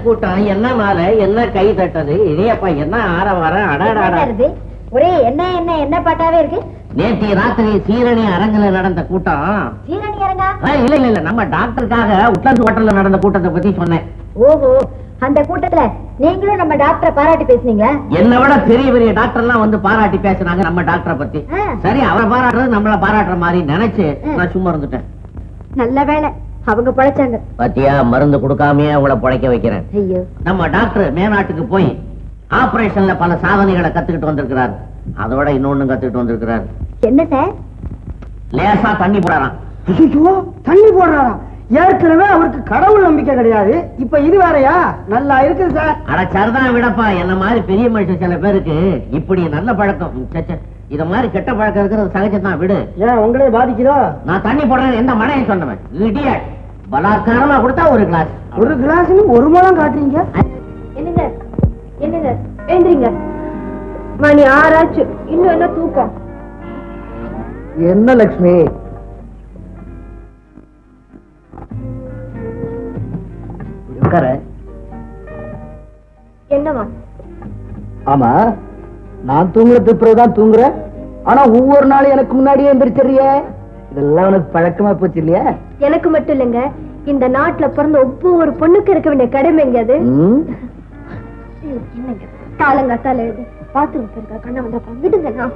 கூட்டம் என்ன மாலை என்ன கை தட்டது இதையப்பா என்ன ஆரவாரம் ஒரே என்ன என்ன என்ன பாட்டாவே இருக்கு. நேற்று ராத்திரி சீரணி அரங்குல நடந்த கூட்டம். சீரணி அரங்கா? இல்ல இல்ல இல்ல நம்ம டாக்டருக்காக உட்லாந்து ஹோட்டல்ல நடந்த கூட்டத்தை பத்தி சொன்னேன். ஓஹோ, அந்த கூட்டத்துல நீங்களும் நம்ம டாக்டரை பாராட்டி பேசுனீங்க. என்ன விட பெரிய பெரிய டாக்டர் எல்லாம் வந்து பாராட்டி பேசினாங்க நம்ம டாக்டரை பத்தி. சரி, அவரை பாராட்டுறது நம்மள பாராட்டுற மாதிரி நினைச்சு நான் சும்மா இருந்துட்டேன். நல்ல வேலை அவங்க பழைச்சாங்க. பாத்தியா, மருந்து கொடுக்காமயே அவங்கள பழைக்க வைக்கிறேன். நம்ம டாக்டர் மேநாட்டுக்கு போய் ஆபரேஷன்ல பல சாதனைகளை கத்துக்கிட்டு வந்திருக்கிறார். அதோட இன்னொன்னு கத்துக்கிட்டு வந்திருக்கிறார். என்ன சார்? லேசா தண்ணி போடுறாராம். தண்ணி போடுறாராம்? ஏற்கனவே அவருக்கு கடவுள் நம்பிக்கை கிடையாது, இப்ப இது வேறையா? நல்லா இருக்குது சார். அட சரிதான் விடப்பா, என்ன மாதிரி பெரிய மனுஷன் சில பேருக்கு இப்படி நல்ல பழக்கம், இத மாதிரி கெட்ட பழக்கம் இருக்கிறது சகஜம்தான், விடு. ஏன் உங்களே பாதிக்கிறோ? நான் தண்ணி போடுறேன் எந்த மழையும் சொன்னவன் இடியட். பலாத்காரமா கொடுத்தா ஒரு கிளாஸ். ஒரு கிளாஸ் ஒரு முழம் காட்டுறீங்க? என்னங்க என்னங்க எழுந்திரீங்க, மணி 6 ஆச்சு, இன்னும் என்ன தூக்கம்? என்ன லட்சுமி, என்னவா? ஆமா, நான் தூங்குறது பிறகுதான் தூங்குற. ஆனா ஒவ்வொரு நாளும் எனக்கு முன்னாடியே எந்திரிச்சிடுறிய. இதெல்லாம் உனக்கு பழக்கமா போச்சு இல்லையா? எனக்கு மட்டும் இல்லைங்க, இந்த நாட்டுல பிறந்த ஒவ்வொரு பொண்ணுக்கு இருக்க வேண்டிய கடமைங்க அது. என்னங்க காலங்காத்தால பாத்ரூம் இருக்கா, கண்ணை வந்தா விடுங்க.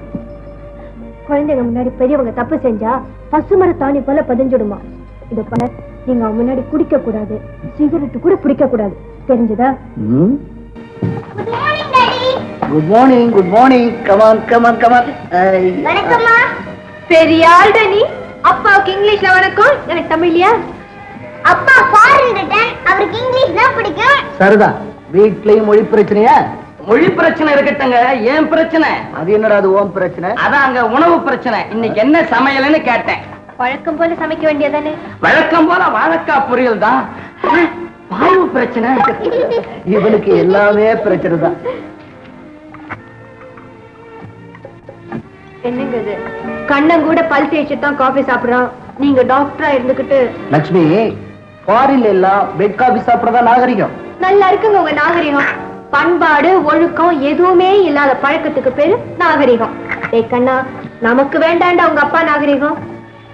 குழந்தைங்க முன்னாடி பெரியவங்க தப்பு செஞ்சா பசுமர தாணி போல பதிஞ்சுடுமா. இத பல நீங்க முன்னாடி குடிக்க கூடாது, சிகரெட் கூட பிடிக்க கூடாது, தெரிஞ்சதா? Good morning, good morning. Come on come on come on. வணக்கம்மா. பெரிய ஆள் நீ. அப்பாவுக்கு இங்கிலீஷ்ல வணக்கம், எனக்கு தமிழ்லையா? அப்பா ஃபாரின் ரிட்டர்ன், அவருக்கு இங்கிலீஷ் தான் பிடிக்கும். சரிதான். வீட்லயும் மொழி பிரச்சனையா? மொழி பிரச்சனை இருக்கட்டுங்க, ஏன் பிரச்சனை? அது என்னடா அது ஓம் பிரச்சனை? அதான் அங்க உணவு பிரச்சனை. இன்னைக்கு என்ன சமையல்னு கேட்டேன். வழக்கம் போல சமைக்க வேண்டியதானே? வழக்கம் போல வாழைக்காய் பொரியல் தான். வாயு பிரச்சனை. இவனுக்கு எல்லாமே பிரச்சனை தான். என்னங்க இது, கண்ணன் கூட பல் தேய்ச்சி தான் காஃபி சாப்பிடுறான், நீங்க டாக்டரா இருந்துகிட்டு. லட்சுமி, ஃபாரின்ல எல்லாம் பெட் காபி சாப்பிடறதா நாகரிகம். நல்லா இருக்குங்க உங்க நாகரிகம். பண்பாடு ஒழுக்கம் எதுவுமே இல்லாத பழக்கத்துக்கு பேரு நாகரிகம். டேய் கண்ணா, நமக்கு வேண்டாண்டா உங்க அப்பா நாகரிகம்.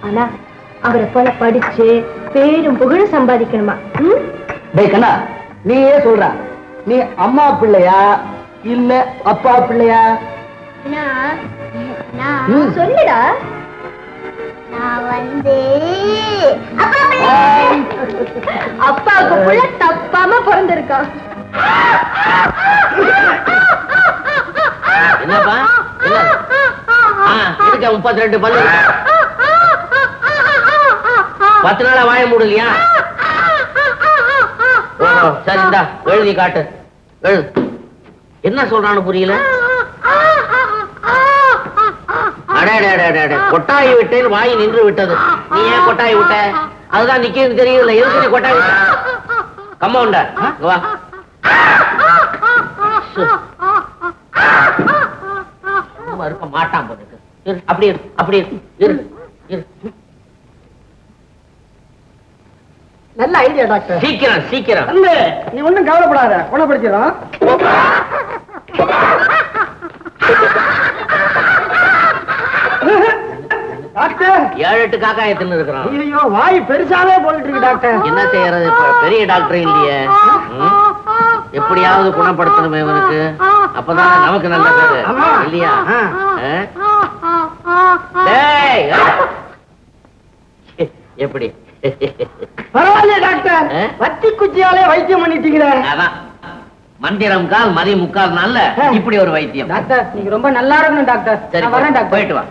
ஆனா அவரை போல படிச்சு பேரும் புகழும் சம்பாதிக்கணுமா? டேய் கண்ணா, நீ ஏன் சொல்ற? நீ அம்மா பிள்ளையா இல்ல அப்பா பிள்ளையா? சொல்லுடா. அப்பாவுக்கு புள்ள தப்பாம பிறந்திருக்கான். என்னப்பா? 32 பல்லு. 10 நாளா வாய மூடலையா? சரி, இந்தா எழுதி காட்டு. எழுது. என்ன சொல்றான்னு புரியல. கொட்டாய் விட்டேன், வாய் நின்று விட்டது. நீ ஏன் கொட்டாய் விட்ட? அதுதான் நிக்கிறது தெரியல. எதுக்கு நீ கொட்டாய் விட்ட? கம்பவுண்டர் வா. இருக்க மாட்டான் போதுக்கு. அப்படி அப்படி இரு. நல்ல ஐடியா டாக்டர். சீக்கிரம் சீக்கிரம். நீ ஒண்ணும் கவலைப்படாத, குணப்படுத்திடும். டாக்டர், 7-8 காக்காய தின்னு இருக்கிறான். ஐயோ, வாய் பெருசாவே போயிட்டு இருக்கு டாக்டர். என்ன செய்யறது? பெரிய டாக்டர் இல்லையே. எப்படியாவது குணப்படுத்தணுமே இவனுக்கு. அப்பதான் நமக்கு நல்ல பேரு இல்லையா? எப்படி? பரவாயில்ல டாக்டர், வத்தி குச்சியாலே வைத்தியம் பண்ணிட்டீங்களே. அதான் மந்திரம் கால் மதி முக்கால் நாள்ல இப்படி ஒரு வைத்தியம். டாக்டர், நீங்க ரொம்ப நல்லா இருக்கணும் டாக்டர். சரி, வரேன் டாக்டர். போயிட்டு வா.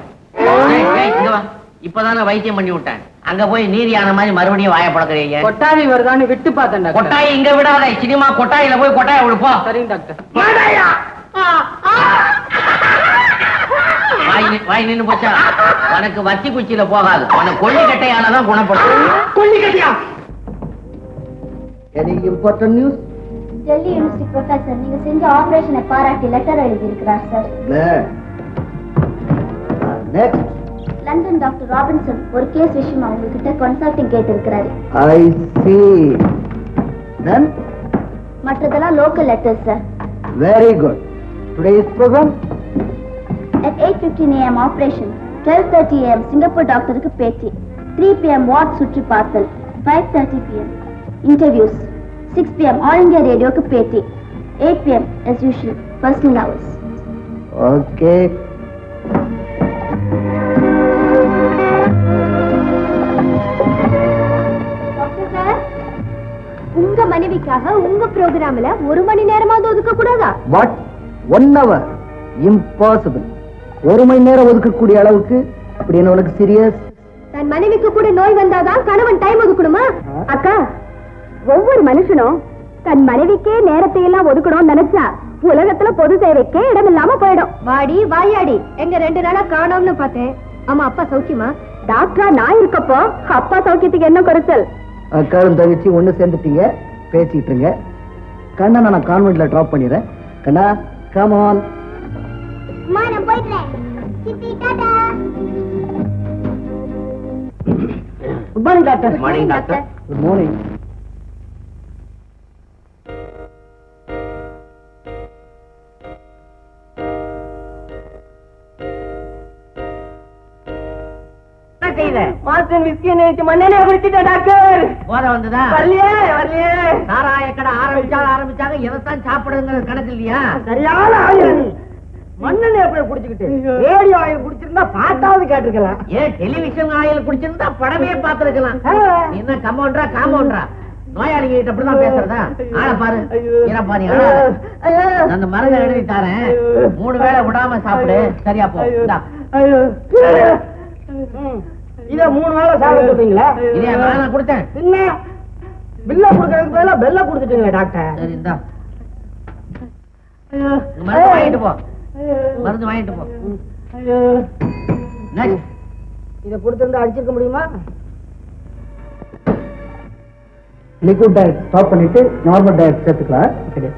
இங்க வா. இப்பதானே வைத்தியம் பண்ணி விட்டேன். அங்க போய் நீதியான மாதிரி மறுபடியும் வாய பழக்கிறீங்க. கொட்டாவி வருதான்னு விட்டு பார்த்தேன் டாக்டர். கொட்டாய் இங்க விடாத. சினிமா கொட்டாயில போய் கொட்டாய விடுப்போ. சரிங்க டாக்டர். வாய் நின்னு போச்சா? உனக்கு வத்தி குச்சியில போகாது. உனக்கு கொல்லிக்கட்டையாலதான் குணப்படும். கொல்லிக்கட்டையா? Any important news? Delhi university professor நீங்க செஞ்ச ஆபரேஷனை பாராட்டி லெட்டர் எழுதி இருக்கிறார் sir. Next. London doctor Robinson ஒரு கேஸ் விஷயமா உங்ககிட்ட கன்சல்டிங் கேட்டிருக்கிறாரு. I see. Then? மற்றதெல்லாம் local letters sir. Very good. Today's program? At 8:15 AM operation, 12:30 AM Singapore டாக்டருக்கு பேட்டி, 3 PM வார்ட் சுற்றி பார்த்தல், 5:30 PM interviews, 6 PM all India ரேடியோக்கு பேட்டி, 8 PM as usual personal hours. Okay. Doctor sir, உங்க மனைவிக்காக உங்க ப்ரோகிராம்ல 1 மணி நேரமாவது ஒதுக்க கூடாதா? What? 1 hour? Impossible. 1 மணி நேரம் ஒதுக்கக்கூடிய அளவுக்கு அப்படின்னு உனக்கு சீரியஸ்? தன் மனைவிக்கு கூட நோய் வந்தாதான் கணவன் டைம் ஒதுக்கணுமா? அக்கா, ஒவ்வொரு மனுஷனும் தன் மனைவிக்கே நேரத்தை எல்லாம் ஒதுக்கணும் நினைச்சா உலகத்துல பொது சேவைக்கே இடம் இல்லாம போயிடும். வாடி வாயாடி, எங்க 2 நாளா காணோம்னு பார்த்தேன். ஆமா, அப்பா சௌக்கியமா? டாக்டரா நான் இருக்கப்போ அப்பா சௌக்கியத்துக்கு என்ன குறைச்சல்? அக்காரும் தங்கச்சி ஒண்ணு சேர்ந்துட்டீங்க, பேசிட்டு இருங்க. கண்ணா நான் கான்வென்ட்ல டிராப் பண்ணிடுறேன். கண்ணா, கம் ஆன். நான் போயிடுறேன். சித்தி Tata. Good morning doctor. Good morning, doctor. Good morning. Master whisky நேத்து மண்ணெண்ணெ குடிச்சிட்டேன் டாக்டர். போத வந்ததா? வரலையே வரலையே. சாராய கடை ஆரம்பிச்சாங்க. எதைத்தான் சாப்பிடுங்கிற கணக்கு இல்லையா? சரியான ஆயுள். மண்ணெண்ணெய் எப்படி குடிச்சுக்கிட்டு ரேடியோ ஆயில் குடிச்சிருந்தா பாட்டாவது கேட்டிருக்கலாம். ஏன் டெலிவிஷன் ஆயில் குடிச்சிருந்தா படமே பார்த்திருக்கலாம். என்ன கம்பவுண்டரா? நோயாளிங்க கிட்ட அப்படிதான் பேசுறதா? ஆளை பாரு. பாரு, அந்த மருந்து எழுதி தாரேன். 3 வேளை விடாம சாப்பிடு. சரியா போ. இத 3 வேளை சாப்பிட சொல்றீங்களா? இதே நான் கொடுத்தேன். என்ன பில்ல குடுக்கறதுக்கு பதிலா பெல்ல கொடுத்துட்டீங்க டாக்டர். சரி, இந்தா மருந்து வாங்கிட்டு போ. மருந்து வாங்கிட்டு போ. இத கொடுத்திருந்தா அடிச்சிருக்க முடியுமா? லிக்விட் டயட் ஸ்டாப் பண்ணிட்டு நார்மல் டயட் சேர்த்துக்கலாம். Okay.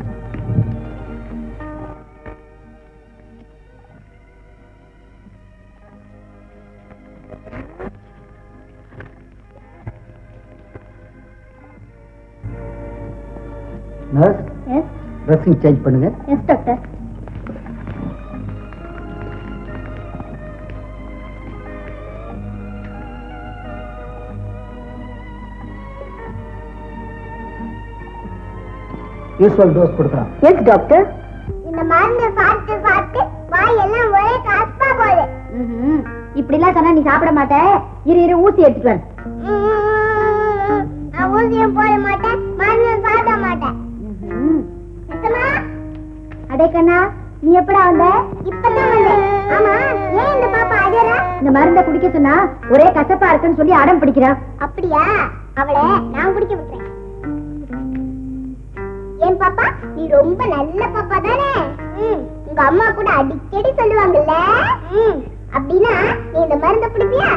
Nurse, yes dressing change பண்ணுங்க. Yes doctor. யூஸ்வல் டோஸ் கொடுக்குறான். Yes doctor. இந்த மருந்து சாப்பிட்டு சாப்பிட்டு வாய் எல்லாம் ஒரே கசப்பா போகுது. இப்படிலாம் சொன்னா நீ சாப்பிட மாட்ட. இரு ஊசி எடுத்துட்டு வர. நான் ஊசியும் போட மாட்டேன், மருந்து சாப்பிட மாட்டேன். அடே கண்ணா, நீ எப்படா வந்த? இப்பதான் வந்தேன். ஆமா, ஏன் இந்த பாப்பா அழறா? இந்த மருந்தை குடிக்க சொன்னா ஒரே கசப்பா இருக்குன்னு சொல்லி அடம் பிடிக்கிறா. அப்படியா? அவளை நான் குடிக்க விட்டுறேன். ஏன் பாப்பா, நீ ரொம்ப நல்ல பாப்பா தானே? உங்க அம்மா கூட அடிக்கடி சொல்லுவாங்கல்ல. அப்படின்னா நீ இந்த மருந்தை குடிப்பியா?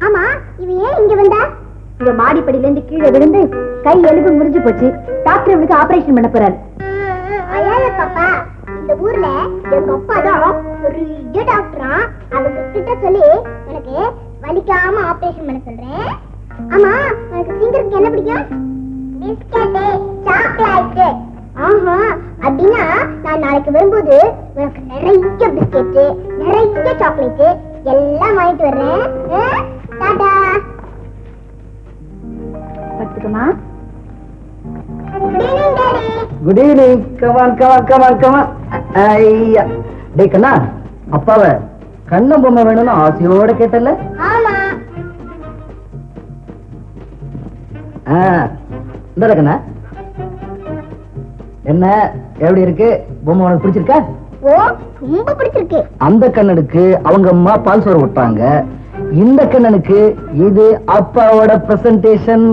ஆமா, இவ ஏன் இங்க வந்தா? இந்த மாடிப்படியில இருந்து கீழே விழுந்து கை எலும்பு முறிஞ்சு போச்சு. டாக்டர் இவனுக்கு ஆபரேஷன் பண்ண போறாரு. அழாத பாப்பா, இந்த ஊர்ல எங்க அப்பா தான் பெரிய டாக்டரா. அவங்க கிட்ட சொல்லி எனக்கு வலிக்காம ஆபரேஷன் பண்ண சொல்றேன். ஆமா, உனக்கு திங்கிறதுக்கு என்ன பிடிக்கும்? Biscuit, chocolate. ஆஹா, அப்படின்னா நான் நாளைக்கு வரும்போது உனக்கு நிறைய பிஸ்கெட், நிறைய சாக்லேட் எல்லாம் வாங்கிட்டு வர்றேன். டாடா. படுத்துக்கமா. Good evening daddy. Good evening. Come on come on come on come on. ஐயா, டேய் கண்ணா, அப்பாவை கண்ணம் பொம்மை வேணும்னு ஆசையோட கேட்டல. ஆமா. இந்த கண்ணா, என்ன எப்படி இருக்கு பொம்மை? உனக்கு பிடிச்சிருக்கா? ஓ, ரொம்ப பிடிச்சிருக்கு. அந்த கண்ணனுக்கு அவங்க அம்மா பால் சோறு விட்டாங்க. இந்த கண்ணனுக்கு இது அப்பாவோட பிரசன்டேஷன்.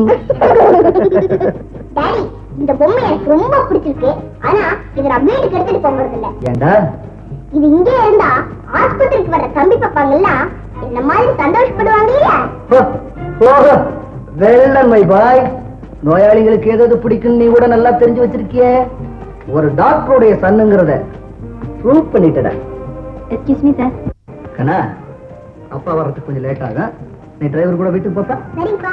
டாடி, இந்த பொம்மை எனக்கு ரொம்ப பிடிச்சிருக்கு. ஆனா இத நான் வீட்டுக்கு எடுத்துட்டு போறது இல்ல. ஏண்டா? இது இங்கே இருந்தா ஆஸ்பத்திரிக்கு வர தம்பி பாப்பாங்கெல்லாம் என்ன மாதிரி சந்தோஷப்படுவாங்க இல்லையா? வெள்ளன் மை பாய், நோயாளிகளுக்கு ஏதாவது பிடிக்கும் நீ கூட நல்லா தெரிஞ்சு வச்சிருக்கியே. ஒரு டாக்டருடைய சன்னுங்கிறத ப்ரூவ் பண்ணிட்டடா. Excuse me sir. கண்ணா, அப்பா வர்றதுக்கு கொஞ்சம் லேட் ஆகும். நீ டிரைவர் கூட வீட்டுக்கு போப்பா. சரிப்பா.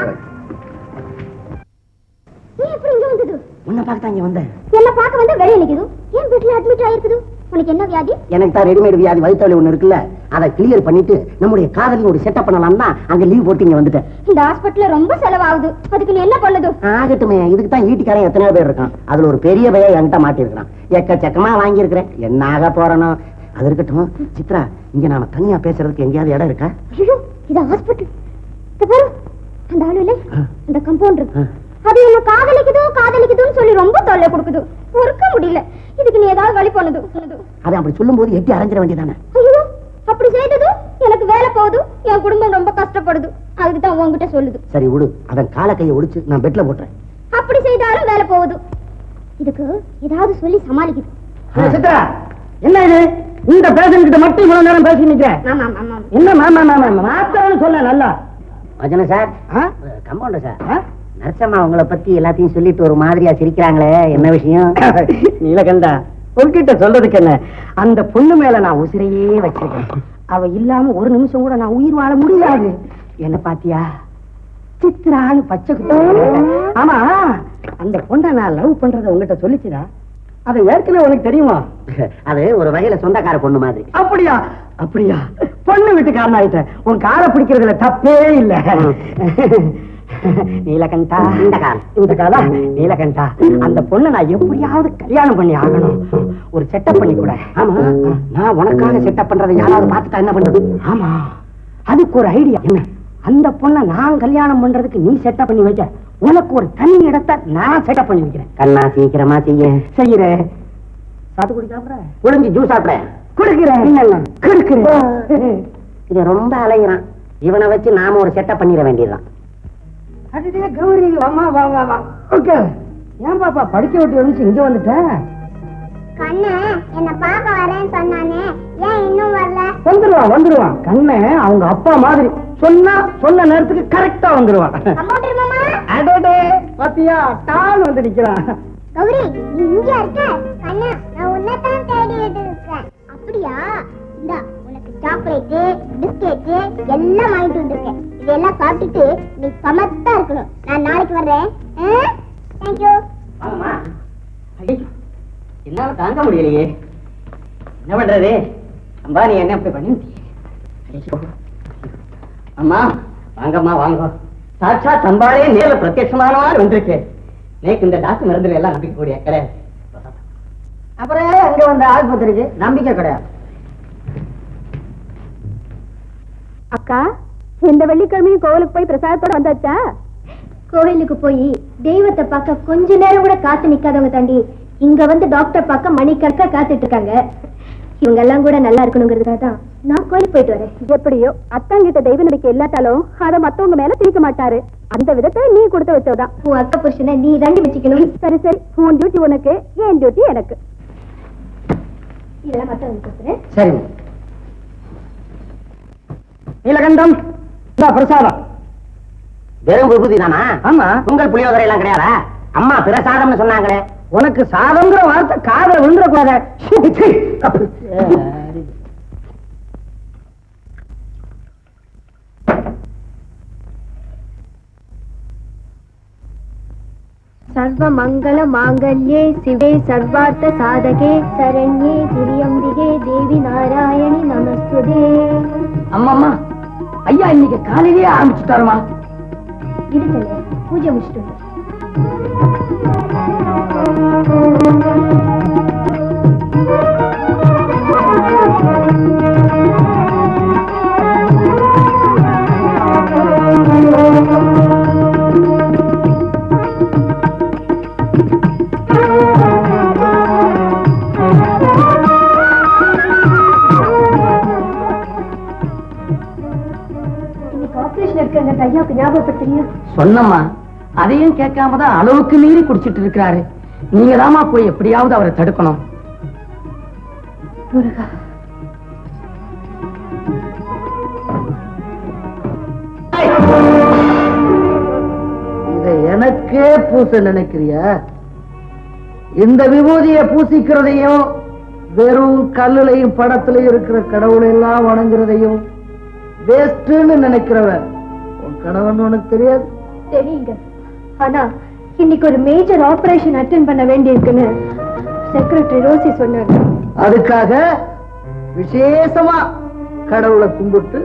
நீ எப்படி இங்க வந்தது? உன்னை பார்க்க தான் இங்க வந்தேன். என்ன பார்க்க வந்தா வெளிய நிக்குது. ஏன் வீட்ல அட்மிட் ஆயிருக்குது? உனக்கு என்ன வியாதி? எனக்கு தான் ரெடிமேட் வியாதி, வயிற்று ஒண்ணு இருக்குல்ல, அதை கிளியர் பண்ணிட்டு நம்முடைய காதலி ஒரு செட்டப் பண்ணலாம் தான் அங்க லீவ் போட்டு இங்க வந்துட்டேன். இந்த ஹாஸ்பிடல்ல ரொம்ப செலவாகுது. அதுக்கு நீ என்ன பண்ணுது? ஆகட்டுமே, இதுக்கு தான் ஈட்டிக்காரன் எத்தனையோ பேர் இருக்கான். அதுல ஒரு பெரிய பையன் என்கிட்ட மாட்டிருக்கான். எக்கச்சக்கமா வாங்கியிருக்கிறேன். என்ன ஆக போறனோ அது இருக்கட்டும். சித்ரா, இங்க நாம தனியா பேசுறதுக்கு எங்கேயாவது இடம் இருக்கா? ஐயோ, இது ஹாஸ்பிடல். இந்த பாரு, அந்த ஆளு இல்ல, அந்த கம்பவுண்டர், அது என்ன காதலிக்குதுன்னு சொல்லி ரொம்ப தொல்லை கொடுக்குது. பொறுக்க முடியல. இதுக்கு நீ ஏதாவது வழி பண்ணுது. அதை அப்படி சொல்லும் போது எட்டி அரைஞ்சிட வேண்டியதானே? ஐயோ, அப்படி செய்தது எனக்கு வேலை போகுது, என் குடும்பம் ரொம்ப கஷ்டப்படுது. அதுக்கு தான் உங்ககிட்ட சொல்லுது. சரி விடு, அதன் கால கையை ஒடிச்சு நான் பெட்ல போட்டுறேன். அப்படி செய்தாலும் வேலை போகுது. இதுக்கு ஏதாவது சொல்லி சமாளிக்குது. சித்ரா, என்ன இது? இந்த பேஷண்ட் கிட்ட மட்டும் இவ்வளவு நேரம் பேசி நிக்கிறேன். என்ன மாத்தான்னு சொல்ல நல்லா. வஜன சார், கம்பவுண்டர் சார், நரசம்மா உங்களை பத்தி எல்லாத்தையும் சொல்லிட்டு ஒரு மாதிரியா சிரிக்கிறாங்களே, என்ன விஷயம்? நீலகண்டா, உன்கிட்ட சொல்றதுக்கு என்ன? அந்த பொண்ணு மேல நான் உசிரையே வச்சிருக்கேன். அவ இல்லாம ஒரு நிமிஷம் கூட நான் உயிர் வாழ முடியாது. என்ன பாத்தியா? சித்ரான்னு பச்சை குட்டி. ஆமா, அந்த பொண்ணை நான் லவ் பண்றத உங்ககிட்ட சொல்லிச்சுதா? அது ஏற்கனவே உனக்கு தெரியுமா? அது ஒரு வகையில சொந்தக்கார பொண்ணு மாதிரி. அப்படியா? அப்படியா? பொண்ணு வீட்டுக்காரன் ஆயிட்ட. உன் காலை பிடிக்கிறதுல தப்பே இல்ல. நீலகண்டா, இந்த காலா நீலகண்டா, அந்த பொண்ணை நான் எப்படியாவது கல்யாணம் பண்ணி ஆகணும். ஒரு செட்டப் பண்ணி கூட. ஆமா, நான் உனக்காக செட்டப் பண்றதை யாராவது பார்த்துட்டா என்ன பண்றது? ஆமா, அதுக்கு ஒரு ஐடியா. என்ன? அந்த பொண்ணை நான் கல்யாணம் பண்றதுக்கு நீ செட்டப் பண்ணி வைக்க, உனக்கு ஒரு தனி இடத்தை நான் செட்டப் பண்ணி வைக்கிறேன். கண்ணா, சீக்கிரமா செய்யறேன். சாத்து குடிக்காம ஒளிஞ்சு ஜூஸ் சாப்பிடுறேன். கொடுக்கிறேன். இது ரொம்ப அலைகிறான். இவனை வச்சு நாம ஒரு செட்டப் பண்ணிட வேண்டியதுதான். அதுதே கௌரி, வாமா வா வா வா. ஓகே. ஏன் பாப்பா படிக்க விட்டு வந்துச்சு இங்க வந்துட்ட? கண்ணு என்ன பாக்க வரேன்னு சொன்னானே, ஏன் இன்னும் வரல? வந்துருவான். கண்ணே அவங்க அப்பா மாதிரி சொன்ன நேரத்துக்கு கரெக்டா வந்துருவான். கம்பவுண்டர் மாமா, அடடே, பாத்தியா, டால் வந்து நிக்கிறான். கௌரி, நீ இங்க இருக்க? கண்ணா, நான் உன்னைத்தான் தேடிட்டு இருக்கேன். அப்படியா? இந்தா உனக்கு சாக்லேட்டு பிஸ்கெட்டு எல்லாம் வாங்கிட்டு வந்திருக்கேன். இதெல்லாம் சாப்பிட்டுட்டு நீ சமத்தா இருக்கணும். நான் நாளைக்கு வர்றேன். தேங்க்யூ. என்னால தாங்க முடியலையே. என்ன பண்றது? அம்பா நீ என்ன அப்படி பண்ணி அம்மா வாங்கம்மா வாங்க. சாட்சா தம்பாலே நேரில் பிரத்யட்சமானவாறு வந்திருக்கேன். நேக்கு இந்த டாக்டர் மருந்துல எல்லாம் நம்பிக்கை கூடிய கிடையாது. அப்புறம் அங்க வந்த ஆஸ்பத்திரிக்கு நம்பிக்கை கிடையாது. அக்கா, இந்த வெள்ளிக்கிழமையும் கோவிலுக்கு போய் பிரசாதத்தோட வந்தாச்சா? கோவிலுக்கு போய் தெய்வத்தை பார்க்க கொஞ்ச நேரம் கூட காத்து நிக்காதவங்க தாண்டி இங்க வந்து டாக்டர் பார்க்க மணிக்கணக்கா காத்துட்டு இருக்காங்க. இவங்க எல்லாம் கூட நல்லா இருக்கணுங்கிறதுக்காக தான் நான் கோயிலுக்கு போயிட்டு வரேன். எப்படியோ அத்தாங்கிட்ட தெய்வ நம்பிக்கை இல்லாட்டாலும் அதை மத்தவங்க மேல திணிக்க மாட்டாரு. அந்த விதத்தை நீ கொடுத்து வச்சவதான். உன் அக்கா புருஷனை நீ தாண்டி வச்சுக்கணும். சரி சரி, உன் டியூட்டி உனக்கு, என் டியூட்டி எனக்கு. இதெல்லாம் மத்தவங்க கொடுத்துறேன். சரி நீலகண்டம் பிரசாதம். வெறும் விபூதி தானா? ஆமா. உங்கள் புளியோதரை எல்லாம் கிடையாதா? அம்மா பிரசாதம்னு சொன்னாங்களே. உனக்கு சாதம்ங்கிற வார்த்தை காதல விழுந்துடக்கூடாத. சர்வ மங்கள மாங்கல்யே சிவே சர்வார்த்த சாதகே சரண்யே திரியம்பிகே தேவி நாராயணி நமஸ்துதே. அம்மா ஐயா இன்னைக்கு காலையிலேயே ஆரம்பிச்சுட்டாருமா. இருக்கல பூஜை முடிச்சுட்டு ஐயாவுக்கு ஞாபகப்படுத்துறீங்க? சொன்னம்மா, அதையும் கேட்காம தான் அளவுக்கு மீறி குடிச்சிட்டு இருக்கிறாரு. நீங்க தாமா போய் எப்படியாவது அவரை தடுக்கணும். முருகா, இதை எனக்கே பூச நினைக்கிறியா? இந்த விபூதிய பூசிக்கிறதையும் வெறும் கல்லுலையும் படத்திலையும் இருக்கிற கடவுளை எல்லாம் வணங்குறதையும் வேஸ்ட்னு நினைக்கிறவன் உன் கணவன் உனக்கு தெரியாது. தெரியுங்க. ஆனா இன்னைக்கு ஒரு மேஜர் ஆபரேஷன் அட்டெண்ட் பண்ண வேண்டியிருக்குன்னு செக்ரட்டரி ரோசி சொன்னாங்க. அதுக்காக விசேஷமா கடவுளை கும்பிட்டு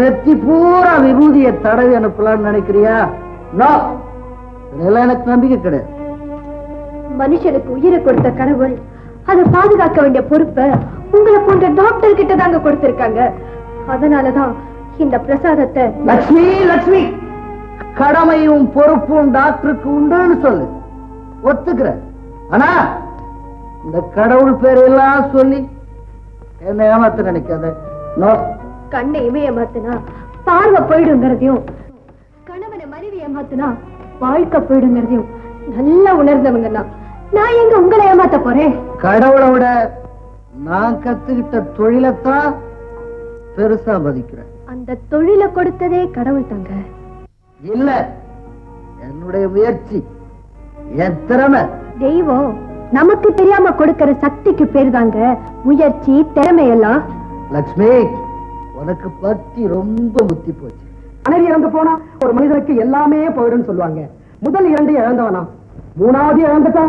நெத்தி பூரா விபூதியை தடவி அனுப்பலாம்னு நினைக்கிறியா? இதெல்லாம் எனக்கு நம்பிக்கை கிடையாது. மனுஷனுக்கு உயிரை கொடுத்த கடவுள் அதை பாதுகாக்க வேண்டிய பொறுப்பை உங்களை போன்ற டாக்டர் கிட்ட தாங்க கொடுத்திருக்காங்க. அதனாலதான் இந்த பிரசாதத்தை. லட்சுமி லட்சுமி, கடமையும் பொறுப்பும் டாக்டருக்கு உண்டுன்னு சொல்லு, ஒத்துக்கிற. ஆனா இந்த கடவுள் பேரெல்லாம் சொல்லி என்ன ஏமாத்த நினைக்காத. கண்ணை இமைய மாத்தினா பார்வை போயிடுங்கிறதையும், கணவனை மனைவி ஏமாத்தினா வாழ்க்கை போயிடுங்கிறதையும் நல்லா உணர்ந்தவங்க தான். நான் எங்க உங்களை ஏமாத்த போறேன்? கடவுளை விட நான் கத்துக்கிட்ட தொழிலைத்தான் பெருசா மதிக்கிறேன். அந்த தொழிலை கொடுத்ததே கடவுள் தாங்க. இல்ல, என்னுடைய முயற்சி, என் திறமை. தெய்வம் நமக்கு தெரியாம கொடுக்கிற சக்திக்கு பேர் தாங்க முயற்சி, திறமை எல்லாம். லட்சுமி, உனக்கு பத்தி ரொம்ப முத்தி போச்சு. மனைவி இறந்து போனா ஒரு மனிதனுக்கு எல்லாமே போயிடும் சொல்லுவாங்க. முதல் 2 இழந்தவனா, 3வது இழந்துட்டா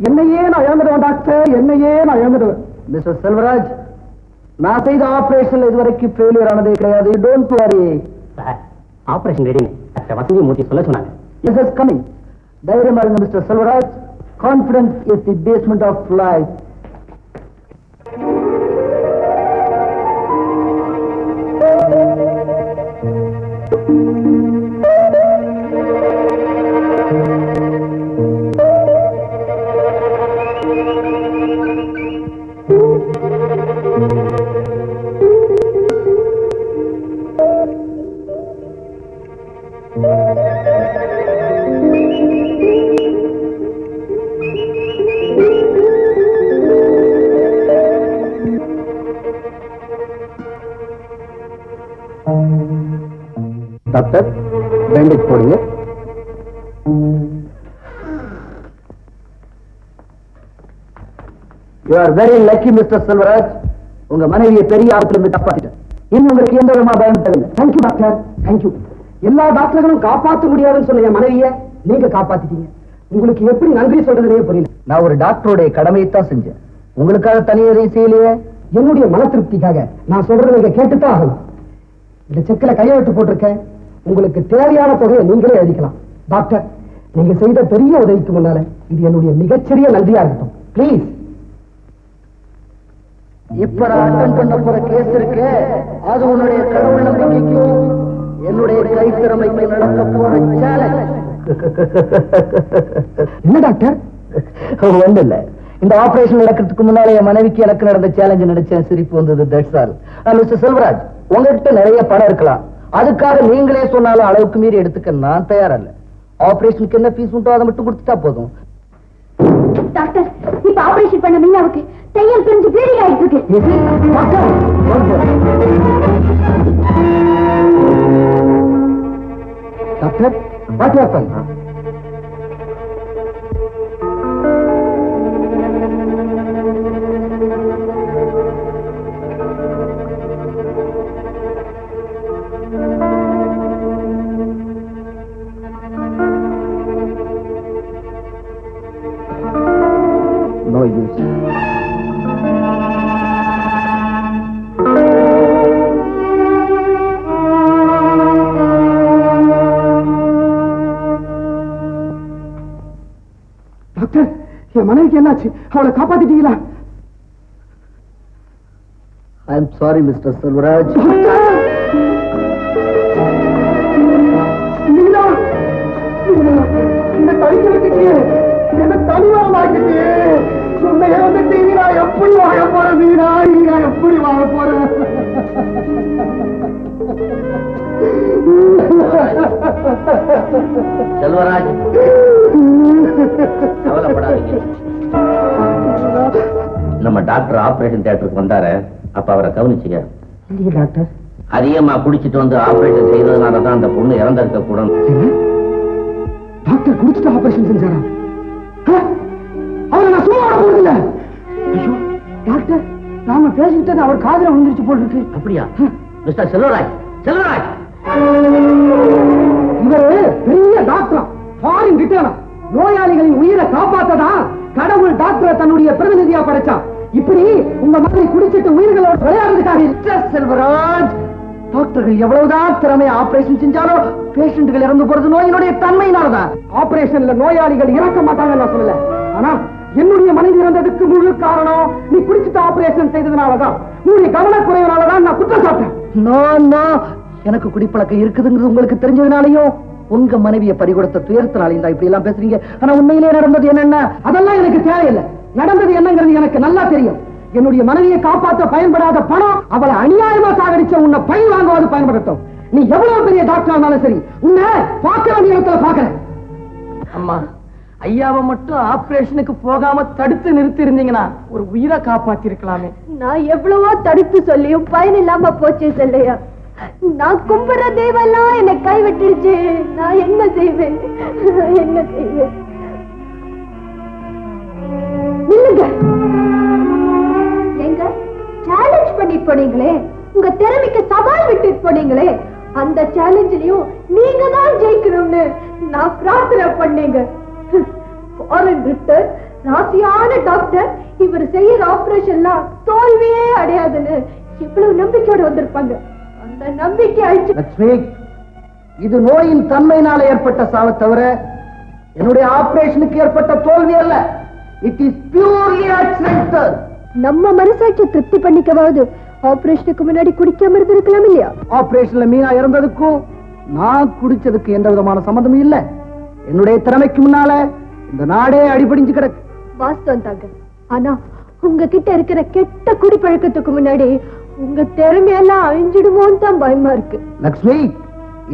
என்னையே நான் இழந்துடுவேன் டாக்டர், என்னையே நான் இழந்துடுவேன். மிஸ்டர் செல்வராஜ், நான் செய்த ஆபரேஷன் இதுவரைக்கும் ஃபெயிலியர் ஆனதே கிடையாது. Don't worry. Operation ready. Vasanthi மூர்த்தி சொல்ல சொன்னாங்க. Yes, is coming. தைரியமா இருங்க mister Selvaraj. Confidence is the basement of life. Doctor, bandage போடுங்க. You are very lucky, Mr. Selvaraj. உங்க மனைவியை பெரிய ஆபத்துல இருந்து காப்பாத்திட்டேன். இன்னும் உங்களுக்கு எந்த விதமா பயம் தேவையில்லை. Thank you doctor, thank you. எல்லா டாக்டர்களும் காப்பாற்ற முடியாதுன்னு சொன்ன என் மனைவியை நீங்க காப்பாத்திட்டீங்க. உங்களுக்கு எப்படி நன்றி சொல்றதுனே புரியல. நான் ஒரு டாக்டருடைய கடமையை தான் செஞ்சேன். உங்களுக்காக தனியாக எதையும் செய்யலையே. என்னுடைய மன திருப்திக்காக நான் சொல்றதை நீங்க கேட்டுத்தான் ஆகணும். இந்த செக்கில கையெழுத்து போட்டிருக்கேன். உங்களுக்கு தேவையான தொகையை நீங்களே எழுதிக்கலாம். டாக்டர், நீங்க செய்த பெரிய உதவிக்கு முன்னால இது என்னுடைய மிகச்சிறிய நன்றியா இருக்கட்டும். பிளீஸ். இப்ப நான் அட்டன் பண்ண போற கேஸ் இருக்கு. அது உன்னுடைய கடவுள் நம்பிக்கைக்கும் என்னுடைய கைத்திறமைக்கு நடக்க போற சேலஞ்ச். என்ன டாக்டர்? ஒண்ணு இல்ல. இந்த ஆபரேஷன் நடக்கிறதுக்கு முன்னால என் மனைவிக்கு எனக்கு நடந்த சேலஞ்ச் நினைச்சேன், சிரிப்பு வந்தது. That's all. மிஸ்டர் செல்வராஜ், உங்ககிட்ட நிறைய பணம் இருக்கலாம். அதுக்காக நீங்களே சொன்னாலும் அளவுக்கு மீறி எடுத்துக்க நான் தயாரில்ல. ஆபரேஷனுக்கு என்ன ஃபீஸ் உண்டோ அதை மட்டும் கொடுத்துட்டா போதும். டாக்டர், இப்ப ஆபரேஷன் பண்ண மீனாவுக்கு தையல் பிரிஞ்சு பீடி ஆயிட்டு இருக்கு. Doctor, what happen? No use. Doctor, என் மனைவிக்கு என்னாச்சு? அவளை காப்பாத்திட்டீங்களா? I am sorry, Mr. Selvaraj. இந்த தனிக்கிறதுக்கு என்ன தனிவாக்கிட்டு உன்னைய வந்துட்டு நான் எப்படி வாழ போறேன்? நீனா எப்படி வாழ போறேன்? செல்வராஜ், கவலைப்படாதீங்க. நம்ம டாக்டர் ஆபரேஷன் தியேட்டருக்கு வந்தாரு. அப்ப அவரை கவனிச்சுங்க. டாக்டர், அதிகமா குடிச்சிட்டு வந்து ஆபரேஷன் செய்ததுனாலதான் அந்த பொண்ணு இறந்திருக்க கூடும். டாக்டர் குடிச்சிட்டு ஆபரேஷன் செஞ்சாரா? அவரை நான் சும்மா போறதில்ல. ஐயோ டாக்டர், நாம பேசிக்கிட்டது அவர் காதுல விழுந்துருச்சு போல் இருக்கு. அப்படியா? மிஸ்டர் செல்வராஜ், செல்வராஜ், இவரு பெரிய டாக்டர், ஃபாரின் ரிட்டர்னா. நோயாளிகளின் உயிரை காப்பாத்ததா கடவுள் டாக்டரை தன்னுடைய பிரதிநிதியா படைச்சான். இப்படி உங்க மாதிரி குடிச்சிட்டு உயிர்களோட விளையாடுறதுக்காக செல்வராஜ், டாக்டர்கள் எவ்வளவுதான் திறமையா ஆபரேஷன் செஞ்சாலும் பேஷண்ட்கள் இறந்து போறது நோயினுடைய தன்மையினாலதான். ஆபரேஷன்ல நோயாளிகள் இறக்க மாட்டாங்க நான் சொல்லல. ஆனா என்னுடைய மனைவி இறந்ததுக்கு முழு காரணம் நீ குடிச்சிட்டு ஆபரேஷன் செய்ததுனாலதான், உன்னுடைய கவனக்குறைவினாலதான் நான் குற்றம் சாப்பிட்டேன். எனக்கு குடிப்பழக்கம் இருக்குதுங்கிறது உங்களுக்கு தெரிஞ்சதுனாலையும் உங்க மனைவியை பறிகொடுத்த துயரத்தினாலையும் தான் இப்படி எல்லாம் பேசுறீங்க. ஆனா உண்மையிலே நடந்தது என்னன்னா அதெல்லாம் எனக்கு தேவையில்லை. நடந்தது என்னங்கிறது எனக்கு நல்லா தெரியும். என்னுடைய மனைவியை காப்பாற்ற பயன்படாத பணம் அவளை அநியாயமா சாகடிச்ச உன்னை பழி வாங்குவது பயன்படுத்தும். நீ எவ்வளவு பெரிய டாக்டர் ஆனாலும் சரி, உன்னை பார்க்க வேண்டிய இடத்துல பாக்குறேன். அம்மா, ஐயாவை மட்டும் ஆபரேஷனுக்கு போகாம தடுத்து நிறுத்தி இருந்தீங்கன்னா ஒரு உயிரை காப்பாத்தி இருக்கலாமே. நான் எவ்வளவோ தடுத்து சொல்லியும் பயன் இல்லாம போச்சு செல்லையா. நான் கும்பிடுற தெய்வெல்லாம் என்னை கைவிட்டுருச்சு. நான் என்ன செய்வேன்? என்ன செய்வேன்? நில்லுங்க. எங்க சேலஞ்ச் பண்ணிட்டு போனீங்களே, உங்க திறமைக்கு சவால் விட்டுட்டு போனீங்களே, அந்த சேலஞ்சிலையும் நீங்க தான் ஜெயிக்கணும்னு நான் பிரார்த்தனை பண்ணீங்க. ஃபாரின் ரிட்டர் ராசியான டாக்டர் இவர் செய்யற ஆபரேஷன்லாம் தோல்வியே அடையாதுன்னு இவ்வளவு நம்பிக்கையோட வந்திருப்பாங்க. அந்த நம்பிக்கை அழிச்சு. லட்சுமி, இது நோயின் தன்மையினால ஏற்பட்ட சாவை தவிர என்னுடைய ஆபரேஷனுக்கு ஏற்பட்ட தோல்வி அல்ல. It is purely accidental. நம்ம மனசாட்சி திருப்தி பண்ணிக்கவாவது ஆபரேஷனுக்கு முன்னாடி குடிக்காம இருந்திருக்கலாம் இல்லையா? ஆபரேஷன்ல மீனா இறந்ததுக்கும் நான் குடிச்சதுக்கு எந்த விதமான சம்பந்தமும் இல்ல. என்னுடைய திறமைக்கு முன்னால இந்த நாடே அடிபடிஞ்சு கிடக்கு. வாஸ்தவம் தாங்க. ஆனா உங்ககிட்ட இருக்கிற கெட்ட குடிப்பழக்கத்துக்கு முன்னாடி உங்க திறமையெல்லாம் அழிஞ்சிடுமோன்னு தான் பயமா இருக்கு. லட்சுமி,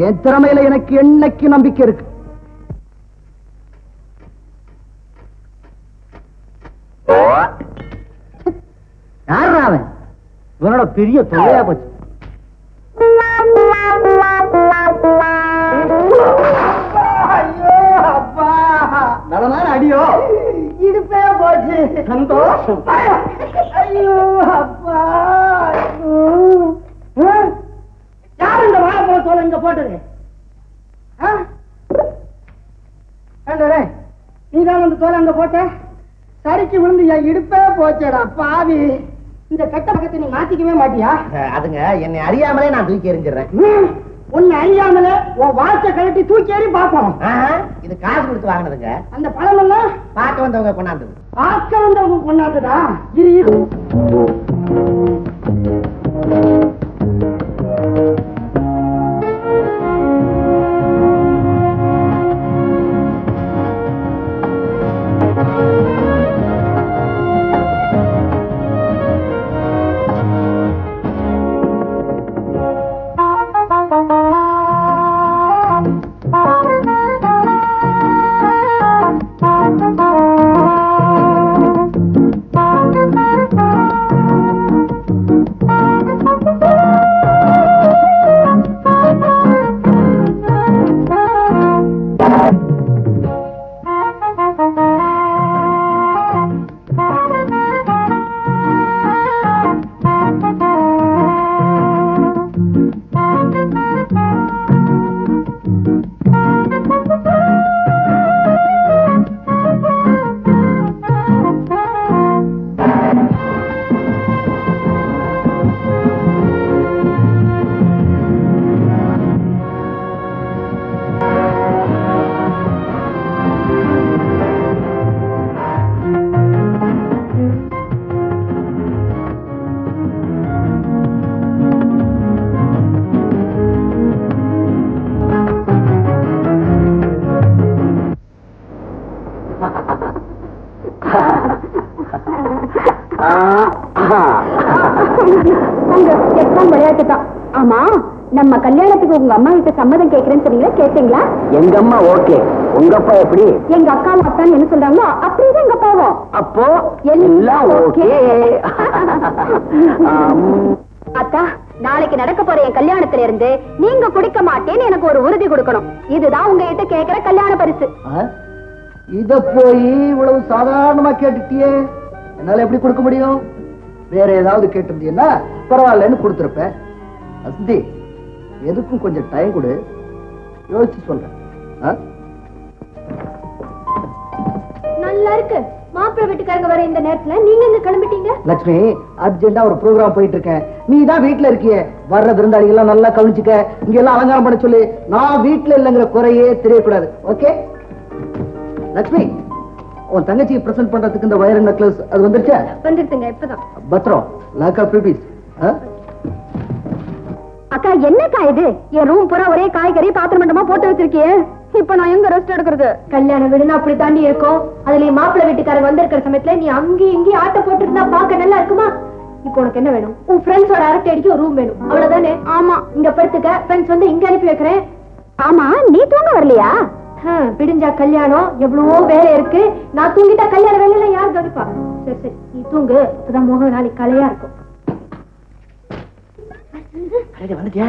என் திறமையில எனக்கு என்னைக்கு நம்பிக்கை இருக்கு. யார் அவன்? இவனோட பெரிய தொல்லையா போச்சு. ஐயோ அப்பா, நடமான அடியோ, இடுப்பே போச்சு. சந்தோஷம். ஐயோ அப்பா. பண்றது? நீதான் அந்த தோலை அங்க போட்ட சரிக்கு விழுந்து என் இடுப்பே போச்சேடா பாவி. இந்த கெட்ட பக்கத்தை நீ மாத்திக்கவே மாட்டியா? அதுங்க என்னை அறியாமலே நான் தூக்கி எறிஞ்சிடுறேன். உன்னை அறியாமலே உன் வாழ்க்கை கழட்டி தூக்கி எறி பார்ப்போம். இது காசு கொடுத்து வாங்கினதுங்க. அந்த பழம் எல்லாம் பார்க்க வந்தவங்க கொண்டாந்தது. பார்க்க வந்தவங்க கொண்டாந்ததா? இரு இரு. விளையாட்டு தான். ஆமா, நம்ம கல்யாணத்துக்கு உங்க அம்மா கிட்ட சம்மதம் கேக்குறேன்னு சொன்னீங்களா, கேட்டீங்களா? எங்க அம்மா ஓகே, உங்க அப்பா எப்படி? எங்க அக்காவும் அத்தான் என்ன சொல்றாங்களோ அப்படிதான் எங்க அப்பாவும். அப்போ எல்லாம் ஓகே. அத்தா, நாளைக்கு நடக்க போற என் கல்யாணத்துல இருந்து நீங்க குடிக்க மாட்டேன்னு எனக்கு ஒரு உறுதி கொடுக்கணும். இதுதான் உங்ககிட்ட கேக்குற கல்யாண பரிசு. இத போய் இவ்வளவு சாதாரணமா கேட்டுட்டியே, என்னால எப்படி கொடுக்க முடியும்? வேற ஏதாவது கேட்டிருந்தீங்கன்னா பரவாயில்லன்னு கொடுத்துருப்பேன். அஸ்தி, எதுக்கும் கொஞ்சம் டைம் கொடு, யோசிச்சு சொல்றேன். நல்லா இருக்கு. மாப்பிள்ளை வீட்டுக்காரங்க வர இந்த நேரத்துல நீங்க எங்க கிளம்பிட்டீங்க? லட்சுமி, அர்ஜென்டா ஒரு ப்ரோக்ராம் போயிட்டு இருக்கேன். நீ தான் வீட்டுல இருக்கிய, வர்ற விருந்தாளிகள் எல்லாம் நல்லா கவனிச்சுக்க. இங்க எல்லாம் அலங்காரம் பண்ண சொல்லு. நான் வீட்டுல இல்லைங்கிற குறையே தெரியக்கூடாது. ஓகே லட்சுமி, உன் தங்கச்சிக்கு பிரசன்ட் பண்றதுக்கு இந்த வயர் நெக்லஸ் அது வந்துருச்சா? வந்துருச்சுங்க, இப்பதான். பத்ரம் லாக்கா பிரிபிஸ். அக்கா, என்னக்கா இது? என் ரூம் பூரா ஒரே காய்கறி பாத்திரம் மண்டமா போட்டு வச்சிருக்கியே. இப்ப நான் எங்க ரெஸ்ட் எடுக்கிறது? கல்யாண வீடுனா அப்படி தாண்டி இருக்கும். அதுல மாப்பிள்ளை வீட்டுக்காரங்க வந்திருக்கிற சமயத்துல நீ அங்கேயும் இங்கேயும் ஆட்ட போட்டு இருந்தா பாக்க நல்லா இருக்குமா? இப்போ உனக்கு என்ன வேணும்? உன் ஃப்ரெண்ட்ஸோட அரட்டை அடிக்க ஒரு ரூம் வேணும், அவ்வளவுதானே? ஆமா, இங்க படுத்துக்க. ஃப்ரெண்ட்ஸ் வந்து இங்க அனுப்பி வைக்கிறேன். ஆமா, நீ தூங்க வரலையா? விடிஞ்சா கல்யாணம், எவ்வளவோ வேலை இருக்கு. நான் தூங்கிட்டா கல்யாண வேலையில யார் கவனிப்பா? சரி சரி, நீ தூங்கு. அப்பதான் முகம் நாளைக்கு கலையா இருக்கும். வந்துட்டியா?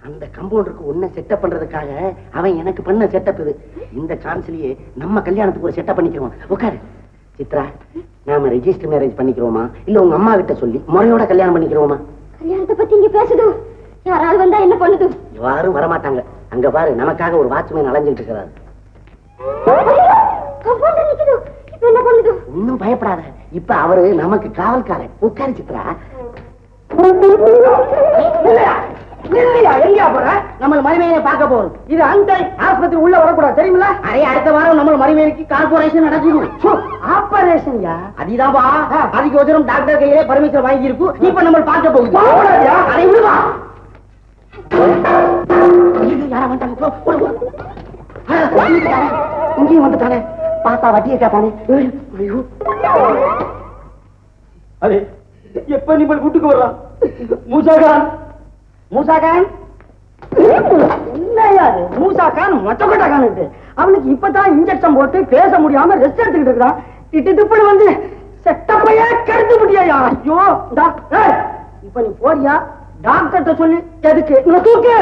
அந்த கம்பவுண்டருக்கு ஒன்ன செட்டப் பண்றதுக்காக அவன் எனக்கு பண்ண செட்டப் இது. இந்த சான்ஸ்லயே நம்ம கல்யாணத்துக்கு ஒரு செட்டப் பண்ணிக்கிறோம். உட்காரு. சித்ரா, நாம ரெஜிஸ்டர் மேரேஜ் பண்ணிக்கிறோமா இல்ல உங்க அம்மா கிட்ட சொல்லி முறையோட கல்யாணம் பண்ணிக்கிறோமா? கல்யாணத்தை பத்தி இங்க பேசுது. யாராவது வந்தா என்ன பண்ணுது? யாரும் வரமாட்டாங்க. அங்க பாரு, நமக்காக ஒரு வாட்ச்மேன் அலைஞ்சிட்டு இருக்கிறாரு. என்ன பண்ணுது? இன்னும் பயப்படாத, இப்ப அவரு நமக்கு காவல்காரன். உட்காரு சித்ரா. எங்கயா போற? நம்ம மருமையை பார்க்க போறோம். இது அந்த ஆஸ்பத்திரி உள்ள வரக்கூடாது, தெரியுமில்ல? அரே, அடுத்த வாரம் நம்ம மருமைக்கு கார்பரேஷன் நடக்கும். ஆபரேஷன் அதுதான்பா. அதுக்கு ஒரு டாக்டர் கையிலே பர்மிஷன் வாங்கி இருக்கு. இப்ப நம்ம பார்க்க போகுது. அதை விடுவா. யாரா வந்தாங்க? இங்கேயும் வந்துட்டானே. பார்த்தா வட்டியை கேட்பானே. அரே, எப்ப நீ வீட்டுக்கு வர்றான்? மூசாகான், மூசாகான் என்னையாது? மூசாகான் மொட்டக்கொட்டகான். அவனுக்கு இப்பதான் இன்ஜெக்ஷன் போட்டு பேச முடியாம ரெஸ்ட் எடுத்துக்கிட்டு இருக்கிறான். திட்டு வந்து செட்டப்பையே கெடுத்து முடியா? ஐயோ, இப்ப நீ போறியா? டாக்டர்கிட்ட சொல்லி எதுக்கு தூக்கு?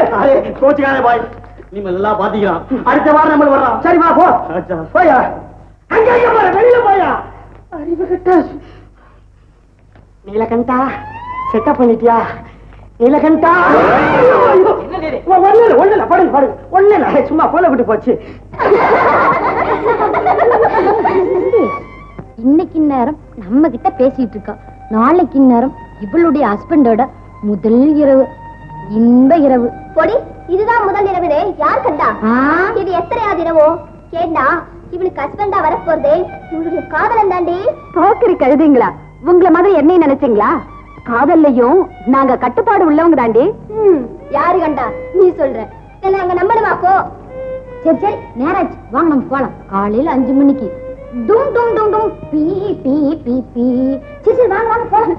கோச்சுக்கானே பாய், நீ எல்லாம் பாத்தீங்களா? அடுத்த வாரம் நம்ம வர்றான். சரி வா, போ. போயா, அங்க போற, வெளியில போயா. அறிவு கட்ட நீலகண்டா, செட்டப் பண்ணிட்டியா நீலகண்டா? ஒண்ணு படுங்க படுங்க, ஒண்ணு சும்மா போல விட்டு போச்சு. இன்னைக்கு நேரம் நம்ம கிட்ட பேசிட்டு இருக்கா, நாளைக்கு நேரம் இவளுடைய ஹஸ்பண்டோட முதல் இரவு, இன்ப இரவு. பொடி, இதுதான் முதல் இரவு. யார் கண்டா? இது எத்தனையாவது இரவோ கேட்டா? இவளுக்கு ஹஸ்பண்டா வரப்போறது இவளுடைய காதலன் தாண்டி. போக்கிரி கழுதுங்களா, உங்களை மாதிரி என்ன நினைச்சீங்களா? காதல்லையும் நாங்க கட்டுப்பாடு உள்ளவங்க தாண்டி. யாரு கண்டா? நீ சொல்ற நாங்க நம்பணுமாக்கோ? சரி சரி, நேராச்சு, வாங்க நம்ம போலாம். காலையில 5 மணிக்கு டும் டும் டும் டும் பீ பீ பீ பீ. சரி சரி, வாங்க வாங்க போலாம்.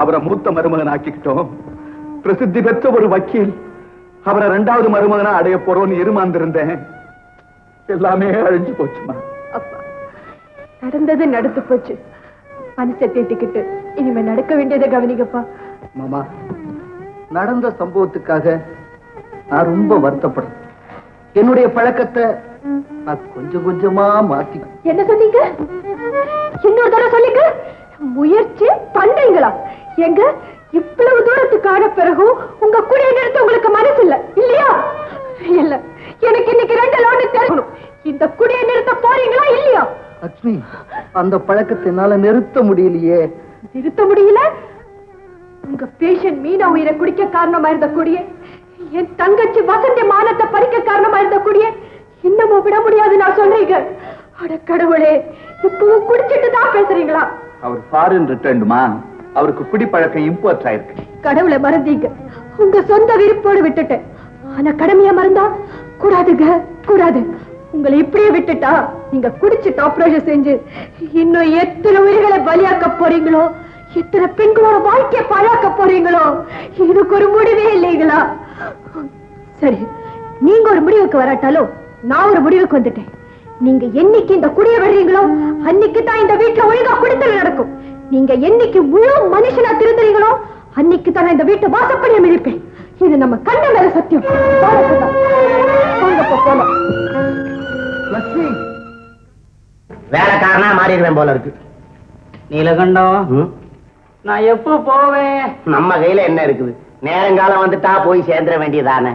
அவரை மூத்த மருமகன் ஆக்கிக்கிட்டோம். பிரசித்தி பெற்ற ஒரு வக்கீல். அவரை 2வது மருமகனா அடைய போறோன்னு எதிர்பார்த்திருந்தேன். எல்லாமே அழிஞ்சு போச்சுமா. அப்பா, நடந்தது நடந்து போச்சு. மனசை தேத்திக்கிட்டு இனிமே நடக்க வேண்டியதை கவனிக்கப்பா. மாமா, நடந்த சம்பவத்துக்காக நான் ரொம்ப வருத்தப்படுறேன். என்னுடைய பழக்கத்தை நான் கொஞ்சம் கொஞ்சமா மாத்தி. என்ன சொன்னீங்க? இன்னொரு தடவை சொல்லிங்க. முயற்சி பண்றீங்களா? எங்க இவ்வளவு தூரத்துக்கு ஆன பிறகு உங்க குடியை நிறுத்த உங்களுக்கு மனசு இல்ல இல்லையா? இல்ல, எனக்கு இன்னைக்கு 2 லோன் தெரியும். இந்த குடியை நிறுத்த போறீங்களா இல்லையா? லட்சுமி, அந்த பழக்கத்தை என்னால நிறுத்த முடியலையே. நிறுத்த முடியல? உங்க பேஷண்ட் மீனா உயிரை குடிக்க காரணமா இருந்த குடியை, என் தங்கச்சி வசந்தி மானத்தை பறிக்க காரணமா இருந்த குடியை இன்னமும் விட முடியாது நான் சொல்றீங்க. அட கடவுளே, இப்பவும் குடிச்சிட்டு தான் பேசுறீங்களா? அவர் ஃபாரின் ரிட்டர்ன்டுமா, அவருக்கு குடிப்பழக்கம் இம்போர்ட் ஆயிருக்கு. கடவுளை மறந்தீங்க. உங்க சொந்த விருப்போடு விட்டுட்டேன். ஆனா கடமையா மறந்தா கூடாதுங்க, கூடாது. உங்களை இப்படியே விட்டுட்டா நீங்க குடிச்சிட்டு ஆபரேஷன் செஞ்சு இன்னும் எத்தனை உயிர்களை பலியாக்க போறீங்களோ, எத்தனை பெண்களோட வாழ்க்கையை பாழாக்க போறீங்களோ, இதுக்கு ஒரு முடிவே இல்லைங்களா? சரி, நீங்க ஒரு முடிவுக்கு வராட்டாலும் நான் ஒரு முடிவுக்கு வந்துட்டேன். நீங்க என்னைக்கு இந்த குடியை விடுறீங்களோ அன்னைக்கு தான் இந்த வீட்டுல ஒழுங்கா குடித்தல் நடக்கும். நீங்க என்னைக்கு முழு மனுஷனா திருந்துறீங்களோ அன்னைக்கு தான் இந்த வீட்டை வாசப்படிய மிதிப்பேன். இது நம்ம கண்ட மேல சத்தியம். போலாம். லட்சுமி, வேலைக்காரனா மாறிடுவேன் போல இருக்கு. நீலகண்டம், நான் எப்ப போவேன்? நம்ம கையில என்ன இருக்குது? நேரங்காலம் வந்துட்டா போய் சேர்ந்துட வேண்டியதானே.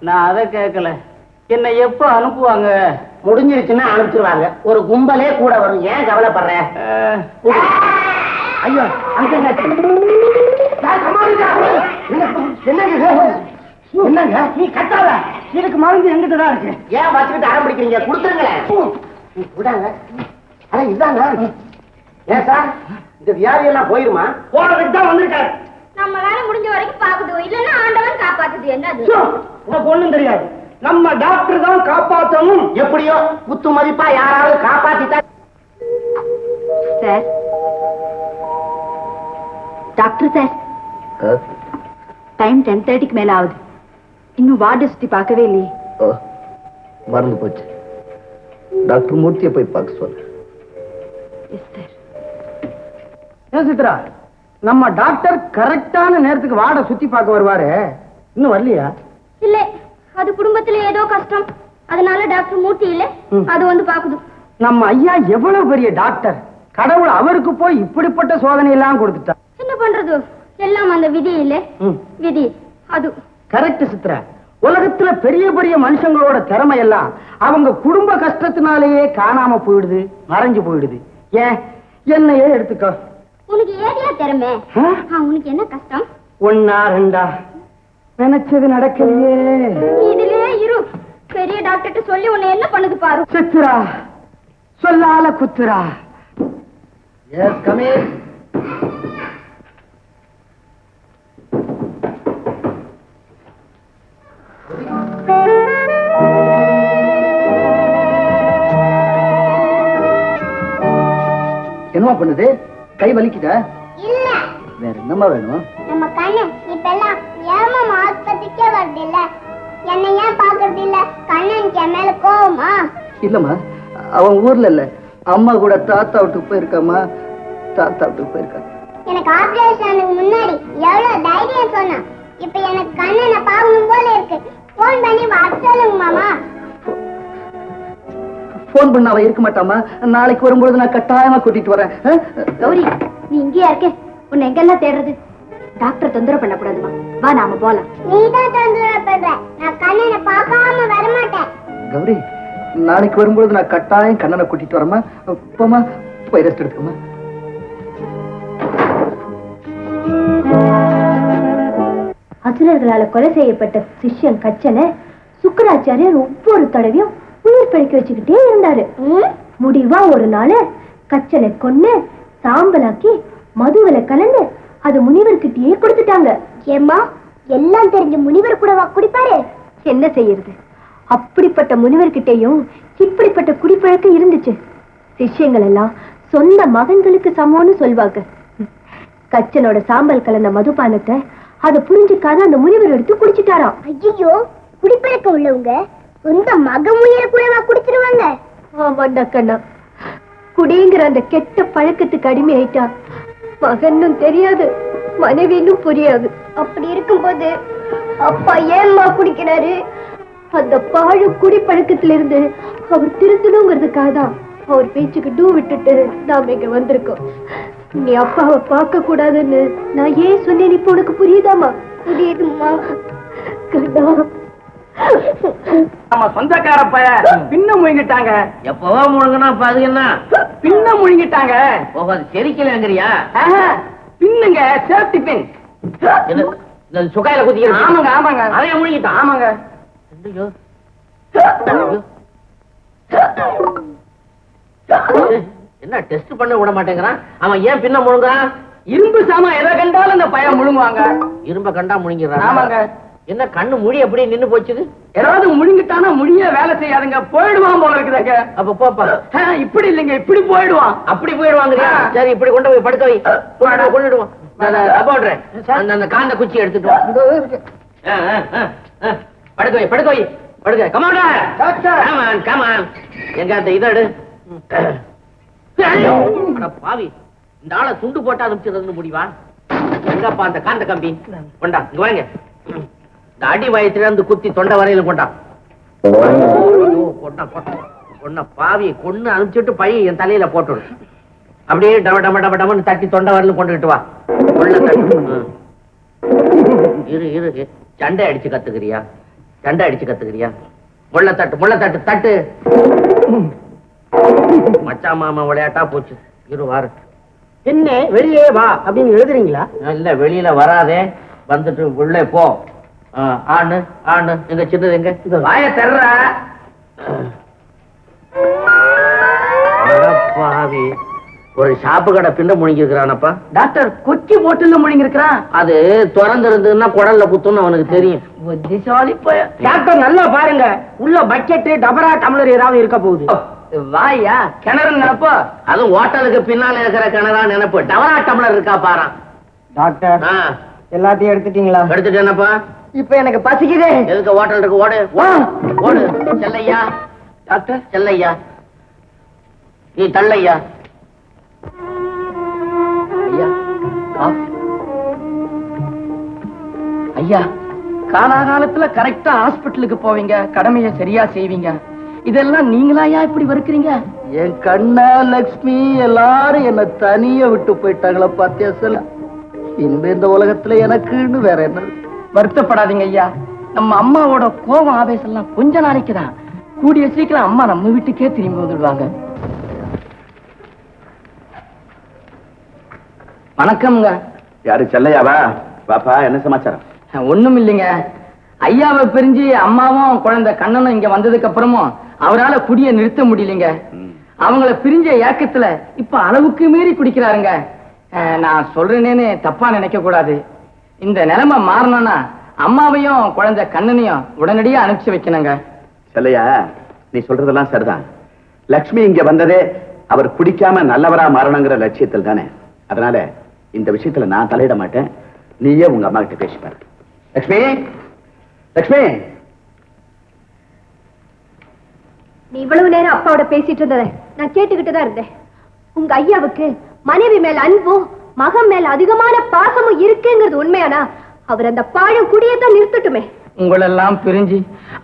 நான் அதை கேட்கல. என்ன எப்ப அனுப்புவாங்க? முடிஞ்சிருச்சுன்னா அனுப்பிச்சிருவாங்க. ஒரு கும்பலே கூட வரும். ஏன் கவலைப்படுற? ஐயோ, அங்க என்னங்க நீ கட்டாத. இதுக்கு மருந்து எங்கிட்ட தான் இருக்கு. ஏன் வச்சுக்கிட்டு ஆரம்பிக்கிறீங்க? கொடுத்துருங்களேன். விடாங்க. அட இதாங்க. ஏன் சார், இந்த வியாதி எல்லாம் போயிருமா? போனதுக்கு தான் வந்திருக்காரு. நம்ம வேலை முடிஞ்ச வரைக்கும் பாக்குது, இல்லன்னா ஆண்டவன் காப்பாத்துது. என்னது உனக்கு ஒண்ணும் தெரியாது. நம்ம டாக்டர் தான் காப்பாற்றணும். எப்படியோ குத்து மதிப்பா யாராவது காப்பாத்திட்டா. சார், டாக்டர் சார், டைம் 10:30க்கு மேல ஆகுது. இன்னும் வார்டு சுத்தி பார்க்கவே இல்லையே. மறந்து போச்சு. டாக்டர் மூர்த்தியை போய் பார்க்க சொல்லு. ஏன் சித்ரா, நம்ம டாக்டர் கரெக்டான நேரத்துக்கு வார்டை சுத்தி பார்க்க வருவாரு, இன்னும் வரலையா? இல்ல, அது குடும்பத்துல ஏதோ கஷ்டம், அதனால டாக்டர் மூர்த்தி இல்ல, அது வந்து பாக்குது. நம்ம ஐயா எவ்வளவு பெரிய டாக்டர், கடவுள் அவருக்கு போய் இப்படிப்பட்ட சோதனை எல்லாம் கொடுத்துட்டா. என்ன பண்றது, எல்லாம் அந்த விதி இல்ல விதி அது கரெக்ட் சித்ரா. உலகத்துல பெரிய பெரிய மனுஷங்களோட திறமை எல்லாம் அவங்க குடும்ப கஷ்டத்தினாலேயே காணாம போயிடுது, மறைஞ்சு போயிடுது. ஏன் என்னையே எடுத்துக்கோ. உனக்கு ஏடியா திறமை? உனக்கு என்ன கஷ்டம்? ஒன்னா ரெண்டா நினைச்சது நடக்கலையே. இதுலயே இரு, பெரிய டாக்டர் சொல்லி உன்னை என்ன பண்ணுது பாரு. சித்ரா சொல்லால குத்துரா. Yes coming. என்னமா பண்ணுது? கை வலிக்குதா? இல்ல வேற என்னமா வேணும்? நம்ம கண்ணு இப்பெல்லாம் ஏமா ஆஸ்பத்திரிக்கே வருது இல்ல, என்ன ஏன் பாக்குறது இல்ல? கண்ணனுக்கு என் மேல கோவமா? இல்லம்மா, அவன் ஊர்ல இல்ல, அம்மா கூட தாத்தா வீட்டுக்கு போயிருக்காமா. தாத்தா வீட்டுக்கு போயிருக்கா. எனக்கு ஆபரேஷனுக்கு முன்னாடி எவ்வளவு தைரியம் சொன்னா, இப்ப எனக்கு கண்ணனை பார்க்கணும் போல இருக்கு. போன் பண்ணி வர சொல்லுங்க மாமா. போன் பண்ண அவ இருக்க மாட்டாமா. நாளைக்கு வரும்பொழுது நான் கட்டாயமா கூட்டிட்டு வரேன். கௌரி, நீ இங்கேயா இருக்க? உன்னை எங்கெல்லாம் தேடுறது? டாக்டர் தொந்தரவு பண்ணக்கூடாதுமா, வா நாம போலாம். நீதான் தொந்தரவு பண்ற, நான் கண்ணனை பார்க்காம வரமாட்டேன். கௌரி, நாளைக்கு வரும்பொழுது நான் கட்டாயம் கண்ணனை கூட்டிட்டு வரமா. போமா, போய் ரெஸ்ட் எடுத்துக்கோமா. அசுரர்களால கொலை செய்யப்பட்ட சிஷ்யன் கச்சனை சுக்கராச்சாரியர் ஒவ்வொரு தடவையும் உயிர் பிழைக்க வச்சுக்கிட்டே இருந்தாரு. முடிவா ஒரு நாள் கச்சனை கொன்னு சாம்பலாக்கி மதுவில கலந்து அது முனிவர்கிட்டயே கொடுத்துட்டாங்க. ஏம்மா, எல்லாம் தெரிஞ்ச முனிவர் கூடவா குடிப்பாரு? என்ன செய்யறது, அப்படிப்பட்ட முனிவர்கிட்டையும் இப்படிப்பட்ட குடிப்பழக்கம் இருந்துச்சு. சிஷ்யங்கள் எல்லாம் சொந்த மகன்களுக்கு சமம்னு சொல்வாங்க. கச்சனோட சாம்பல் கலந்த மதுபானத்தை அதை புரிஞ்சுக்காத அந்த முனிவர் எடுத்து குடிச்சிட்டாராம். ஐயோ, குடிப்பழக்கம் உள்ளவங்க சொந்த மகன் உயிரை கூடவா குடிச்சிருவாங்க? ஆமாண்டா கண்ணா, குடிங்கிற அந்த கெட்ட பழக்கத்துக்கு அடிமை ஆயிட்டா மகனும் தெரியாது, மனைவியும் புரியாது. அப்படி இருக்கும்போது அப்பா ஏம்மா குடிக்கிறாரு? அந்த பாழு குடி பழக்கத்திலிருந்து அவர் திருத்தணுங்கிறதுக்காக தான் அவர் பேச்சுக்கு டூ விட்டுட்டு நாம இங்க வந்திருக்கோம். நீ அப்பாவை பார்க்க கூடாதுன்னு நான் ஏன் சொன்னேன், இப்ப உனக்கு புரியுதாமா? புரியுதுமா கண்ணா, நம்ம சொந்தக்கார பைய பின்ன முழுங்கிட்டாங்க. எப்பவோ முழுங்கனா அப்ப அது என்ன? பின்ன முழுங்கிட்டாங்க. அது செரிக்கலங்கிறியா? பின்னுங்க, சேஃப்டி பின். இந்த சுகாயில குத்தி. ஆமாங்க ஆமாங்க, அதைய முழுங்கிட்டான். ஆமாங்க. ஐயோ. என்ன டெஸ்ட் பண்ண விட மாட்டேங்கிறான் அவன்? ஏன் பின்ன முழுங்குறான்? இரும்பு சாமா எதை கண்டாலும் இந்த பையன் முழுங்குவாங்க. இரும்ப கண்டா முழுங்கிறான். ஆமாங்க. என்ன கண்ணு முடி அப்படியே நின்னு போச்சுது? ஏதாவது முழுங்கிட்டானா முடிய வேலை செய்யாதுங்க, போயிடுவான் போல இருக்குதாங்க. அப்ப போப்பா. இப்படி இல்லைங்க, இப்படி போயிடுவான். அப்படி போயிடுவாங்க. சரி, இப்படி கொண்டு போய் படுக்க வை. கொண்டுடுவான். அந்த காந்த குச்சி எடுத்துட்டு வா. படுக்க வை, படுக்க வை, படுக்க. Come on come on. எங்க அந்த இதடு பாவி, இந்த ஆளை துண்டு போட்டா அனுப்பிச்சிருந்து முடிவா? எங்கப்பா அந்த காந்த கம்பி? கொண்டா, இங்க வாங்க. இந்த அடி வயத்துல இருந்து குத்தி தொண்டை வரையில கொண்டா. கொண்ட பாவி கொன்னு அனுப்பிச்சுட்டு பையன் என் தலையில போட்டுடு. அப்படியே டம டம டம டமன்னு தட்டி தொண்டை வரையில கொண்டுகிட்டு வா. உள்ள தட்டு. இரு இரு, சண்டை அடிச்சு கத்துக்கிறியா? சண்டை அடிச்சு கத்துக்கிறியா? முள்ள தட்டு, முள்ள தட்டு, தட்டு. மச்சா மாமா விளையாட்டா போச்சு. இரு வாரு. என்ன வெளியே வா அப்படின்னு எழுதுறீங்களா? இல்ல, வெளியில வராதே, வந்துட்டு உள்ளே போ. ஆணு ஆணு. எங்க சின்னது எங்க? வாய தர்ற பாவி. ஒரு ஷாப்பு கடை பின்ன முழுங்கிருக்கிறானப்பா. டாக்டர் கொச்சி போட்டுல முழுங்கி இருக்கிறான். அது திறந்து இருந்ததுன்னா குடல்ல குத்துன்னு அவனுக்கு தெரியும். புத்திசாலி போய. டாக்டர் நல்லா பாருங்க, உள்ள பக்கெட் டபரா டம்ளர் ஏதாவது இருக்க போகுது. வாயா கிணறு நினைப்போ. அதுவும் ஹோட்டலுக்கு பின்னால இருக்கிற கிணறா நினைப்பு. டவரா டம்ளர் இருக்கா பாரு. டாக்டர் எல்லாத்தையும் எடுத்துட்டீங்களா? எடுத்துட்டு என்னப்பா? இப்ப எனக்கு பசிக்குதே. எதுக்கு ஹோட்டல் இருக்கு? ஓடு ஓடு. செல்லையா டாக்டர், செல்லையா, நீ தள்ளையா. ஐயா ஐயா, காலாகாலத்துல கரெக்டா ஹாஸ்பிட்டலுக்கு போவீங்க, கடமையை சரியா செய்வீங்க. இதெல்லாம் நீங்களாயா இப்படி வறுக்கிறீங்க? என் கண்ணா லக்ஷ்மி எல்லாரும் என்ன தனியா விட்டு போயிட்டாங்களா? பாத்தியா சொல்ல. இனிமே இந்த உலகத்துல எனக்குன்னு வேற என்ன? வருத்தப்படாதீங்க ஐயா. நம்ம அம்மாவோட கோபம் ஆவேசம் எல்லாம் கொஞ்ச நாளைக்கு தான். கூடிய சீக்கிரம் அம்மா நம்ம வீட்டுக்கே திரும்பி வந்துடுவாங்க. வணக்கம்ங்க. யாரு செல்லையாவா? பாப்பா, என்ன சமாச்சாரம்? ஒண்ணும் இல்லைங்க. ஐயாவை பிரிஞ்சு அம்மாவும் குழந்தை கண்ணனும் இங்க வந்ததுக்கு அப்புறமும் அவரால குடிய நிறுத்த முடியலைங்க. அவங்கள பிரிஞ்ச ஏக்கத்துல இப்ப அளவுக்கு மீறி குடிக்கிறாருங்க. நான் சொல்றேனேன்னு தப்பா நினைக்க கூடாது. இந்த நிலைமை மாறணும்னா அம்மாவையும் குழந்தை கண்ணனையும் உடனடியா அனுப்பிச்சு வைக்கணுங்க. செல்லையா, நீ சொல்றதெல்லாம் சரிதான். லட்சுமி இங்க வந்ததே அவர் குடிக்காம நல்லவரா மாறணுங்கிற லட்சியத்தில் தானே. அதனால இந்த விஷயத்துல நான் தலையிட மாட்டேன். நீயே உங்க அம்மா கிட்ட பேசிப்பாரு. லட்சுமி, லட்சுமி. நீ இவ்வளவு நேரம் அப்பாவோட பேசிட்டு இருந்ததை நான் கேட்டுக்கிட்டு தான் இருந்தேன். உங்க ஐயாவுக்கு மனைவி மேல அன்பும் மகன் மேல அதிகமான பாசமும் இருக்குங்கிறது உண்மையானா அவர் அந்த பாழும் குடியத்தான் நிறுத்தட்டுமே. உங்களெல்லாம் பிரிஞ்சு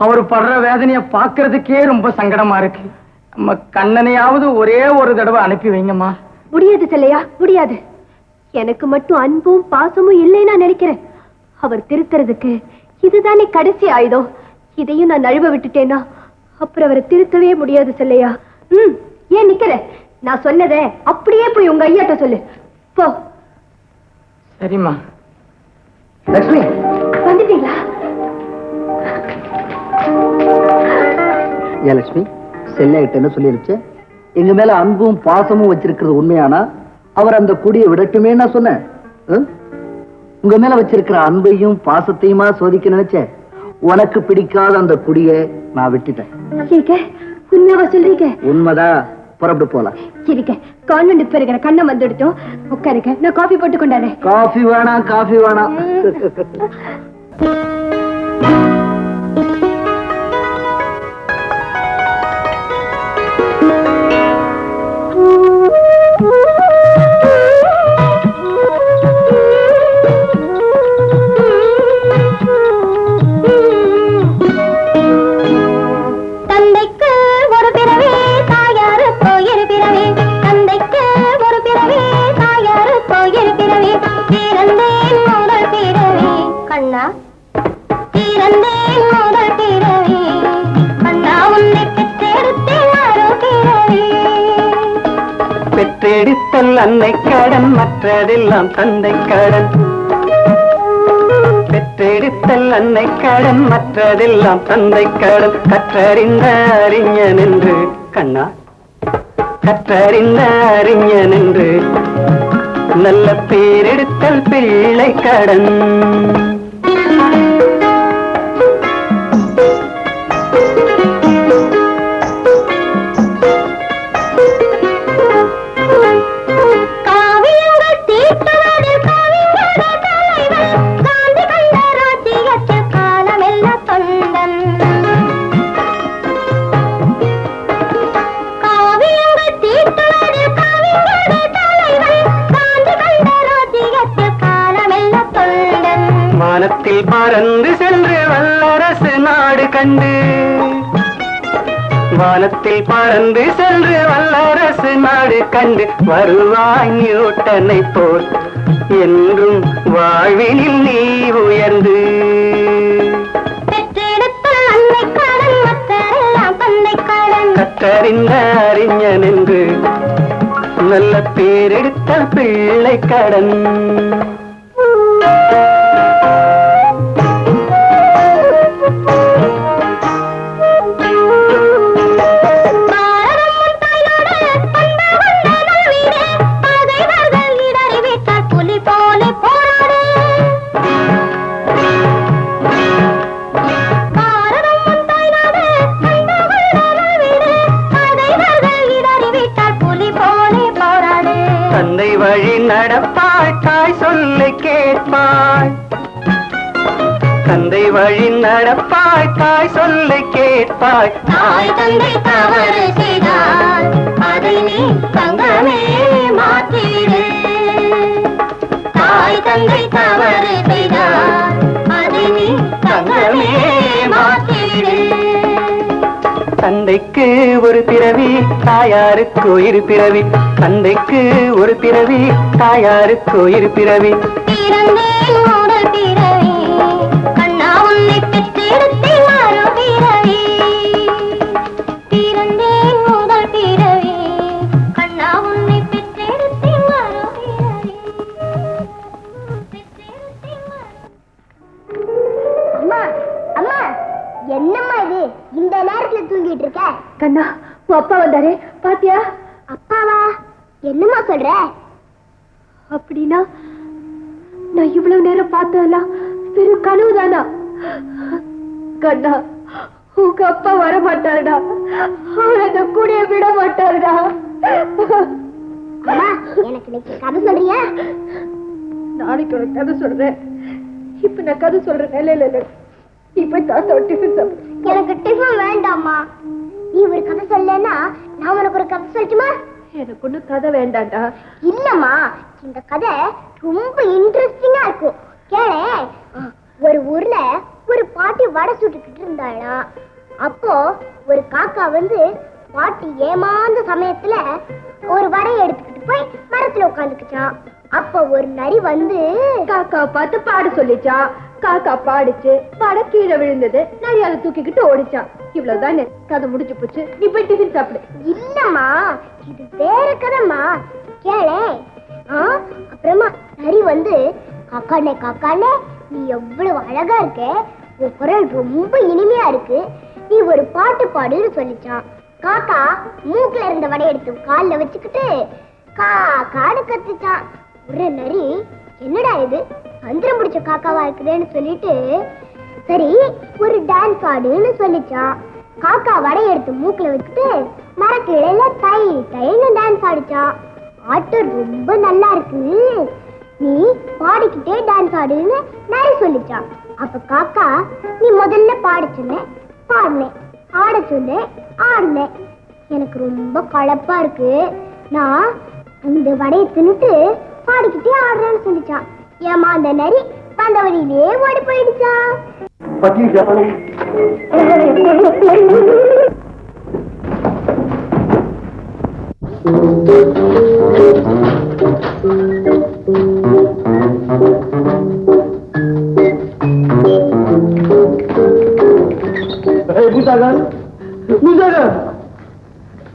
அவர் படுற வேதனைய பாக்குறதுக்கே ரொம்ப சங்கடமா இருக்கு. நம்ம கண்ணனையாவது ஒரே ஒரு தடவை அனுப்பி வைங்கம்மா. முடியாது செல்லையா, முடியாது. எனக்கு மட்டும் அன்பும் பாசமும் இல்லைன்னா நினைக்கிறேன். அவர் திருத்துறதுக்கு இதுதானே கடைசி ஆயுதம். இதையும் நான் நழுவ விட்டுட்டேன்னா அப்புறம் அவரை திருத்தவே முடியாது செல்லையா. ஏன் நிக்கிற? நான் சொன்னதை அப்படியே போய் உங்க ஐயாட்ட சொல்லு போ. சரிம்மா. லட்சுமி, வந்துட்டீங்களா? ஏன் லட்சுமி, செல்லையிட்ட என்ன சொல்லிருச்சு? எங்க மேல அன்பும் பாசமும் வச்சிருக்கிறது உண்மையானா அவர் அந்த குடியை விடட்டுமே நான் சொன்னேன். உங்க மேல வச்சிருக்கிற அன்பையும் பாசத்தையுமா சோதிக்க நினைச்சேன். உனக்கு பிடிக்காத அந்த குடியை நான் விட்டுட்டேன். உண்மையாவா சொல்றீங்க? உண்மைதான். புறப்பட்டு போலாம். சரிங்க, கான்வென்ட் இருக்கிற கண்ணை வந்துடுத்தோம். உட்காருங்க, நான் காஃபி போட்டு கொண்டாடுறேன். காஃபி வேணாம், காஃபி வேணாம். பெற்றெடுத்தல் அன்னை கடன், மற்றதெல்லாம் தந்தை கடன். பெற்றெடுத்தல் அன்னை கடன், மற்றதெல்லாம் தந்தை கடன். கற்றறிந்த அறிஞன் என்று கண்ணா, கற்றறிந்த அறிஞன் என்று நல்ல பேரெடுத்தல் பிள்ளை கடன். வானத்தில் பறந்து சென்று வல்லரசு நாடு கண்டு, வானத்தில் பறந்து சென்று வல்லரசு நாடு கண்டு வருவாய் நியூட்டனை போல் என்றும் வாழ்வினில் நீ உயர்ந்து. கற்றறிந்த அறிஞன் என்று நல்ல பேரெடுத்த பிள்ளை கடன். தந்தை வழி நடப்பாய், தாய் சொல்லை கேட்பாய். தந்தை வழி நடப்பாய், தாய் சொல்லை கேட்பாய். தாய் தந்தை தவறு செய்தால் அதை நீ தங்கமே மாற்றிடு. தாய் தந்தை தவறு செய்தால் அதை நீ தங்கமே மாற்றிடு. தந்தைக்கு ஒரு பிறவி, தாயாருக்கு இரு பிறவி. தந்தைக்கு ஒரு பிறவி, தாயாருக்கு இரு பிறவி. பிறந்தேன் முதல் பிறவி கண்ணா உன்னை பெற்றெடுத்தேன் மறு பிறவி பிறந்தேன் முதல் பிறவி கண்ணா உன்னை பெற்றெடுத்தேன் மறு பிறவி அம்மா அம்மா என்னம்மா இது இந்த நேரத்துல தூங்கிட்டு இருக்க? கண்ணா உன் அப்பா வந்தாரே பாத்தியா? அப்பாவா? என்னம்மா சொல்ற? அப்படின்னா நான் இவ்வளவு நேரம் பார்த்ததெல்லாம் வெறும் கனவுதானா? கண்ணா உங்க அப்பா வர மாட்டாருடா, அவர் அந்த கூடைய விட மாட்டாருடா. அம்மா எனக்கு இன்னைக்கு கதை சொல்றியா? நாளைக்கு ஒரு கதை சொல்றேன், இப்ப நான் கதை சொல்ற நிலையில இல்லை. நீ போய் தாத்தா டிஃபன் சாப்பிடு. எனக்கு டிஃபன் வேண்டாம்மா. நீ ஒரு கதை சொல்லனா நான் உனக்கு ஒரு கதை சொல்லட்டுமா? எனக்கு ஒண்ணும் கதை வேண்டாம்டா. இல்லம்மா, இந்த கதை ரொம்ப இன்ட்ரெஸ்டிங்கா இருக்கும். கேளே. ஒரு ஊர்ல ஒரு பாட்டி வடை சுட்டுக்கிட்டு இருந்தாளா. அப்போ ஒரு காக்கா வந்து பாட்டி ஏமாந்த சமயத்துல ஒரு வடையை எடுத்துக்கிட்டு போய் மரத்துல உட்காந்துக்குச்சான். அப்ப ஒரு நரி வந்து காக்கா பார்த்து பாட சொல்லிச்சா. காக்கா பாடிச்சு, வடை கீழே விழுந்தது, நரி அதை தூக்கிக்கிட்டு ஓடிச்சான். இவ்வளவுதானே, கதை முடிஞ்சு போச்சு. நீ போய் டிஃபன் சாப்பிடு. இல்லம்மா, இது வேற கதைம்மா. கேளே. அப்புறமா நரி வந்து காக்கானே காக்கானே நீ எவ்வளவு அழகா இருக்க, உன் குரல் ரொம்ப இனிமையா இருக்கு, நீ ஒரு பாட்டு பாடுன்னு சொல்லிச்சான். காக்கா மூக்குல இருந்த வடை எடுத்து கால்ல வச்சுக்கிட்டு காக்கான்னு கத்துச்சான். ஒரு நரி என்னடா இது சந்திரம் பிடிச்ச காக்காவா இருக்குதுன்னு சொல்லிட்டு சரி ஒரு டான்ஸ் ஆடுன்னு சொல்லிச்சான். காக்கா வடை எடுத்து மூக்குல வச்சுட்டு மரக்கிளையில தை தைன்னு டான்ஸ் ஆடிச்சான். ஆட்டம் ரொம்ப நல்லா இருக்கு, நீ பாடிக்கிட்டே டான்ஸ் ஆடுன்னு நரி சொல்லிச்சான். அப்ப காக்கா நீ முதல்ல பாட சொன்ன, பாடினேன், ஆட சொன்ன, ஆடினேன், எனக்கு ரொம்ப களைப்பா இருக்கு, நான் இந்த வடையை தின்னுட்டு பாடிக்கிட்டே ஆடுறேன்னு சொல்லிச்சான். ஏமா அந்த நரி வந்த வழியிலே ஓடி போயிடுச்சான்.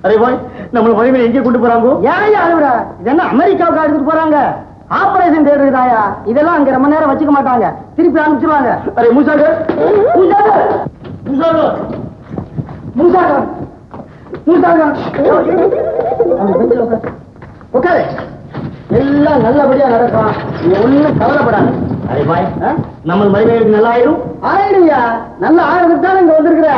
அரே பாய், நம்ம மகிமையை எங்கே கொண்டு போறாங்க? ஏன் அழுவுற? இதென்ன அமெரிக்காவுக்கு எடுத்துட்டு போறாங்க? ஆபரேஷன் தேடுறாயா? இதெல்லாம் அங்க ரொம்ப நேரம் வச்சுக்க மாட்டாங்க, திருப்பி அனுப்பிச்சிருவாங்க. அரே மூசாகர், மூசாகர், மூசாகர், மூசாகர், மூசாகர், உட்காரு. எல்லாம் நல்லபடியா நடக்கும், நீ ஒண்ணும் கவலைப்படாது. அரே பாய், நம்ம மகிமைக்கு நல்லா ஆயிரும். ஆயிடுயா, நல்ல ஆயிரத்துக்கு தான் இங்க வந்திருக்கிற.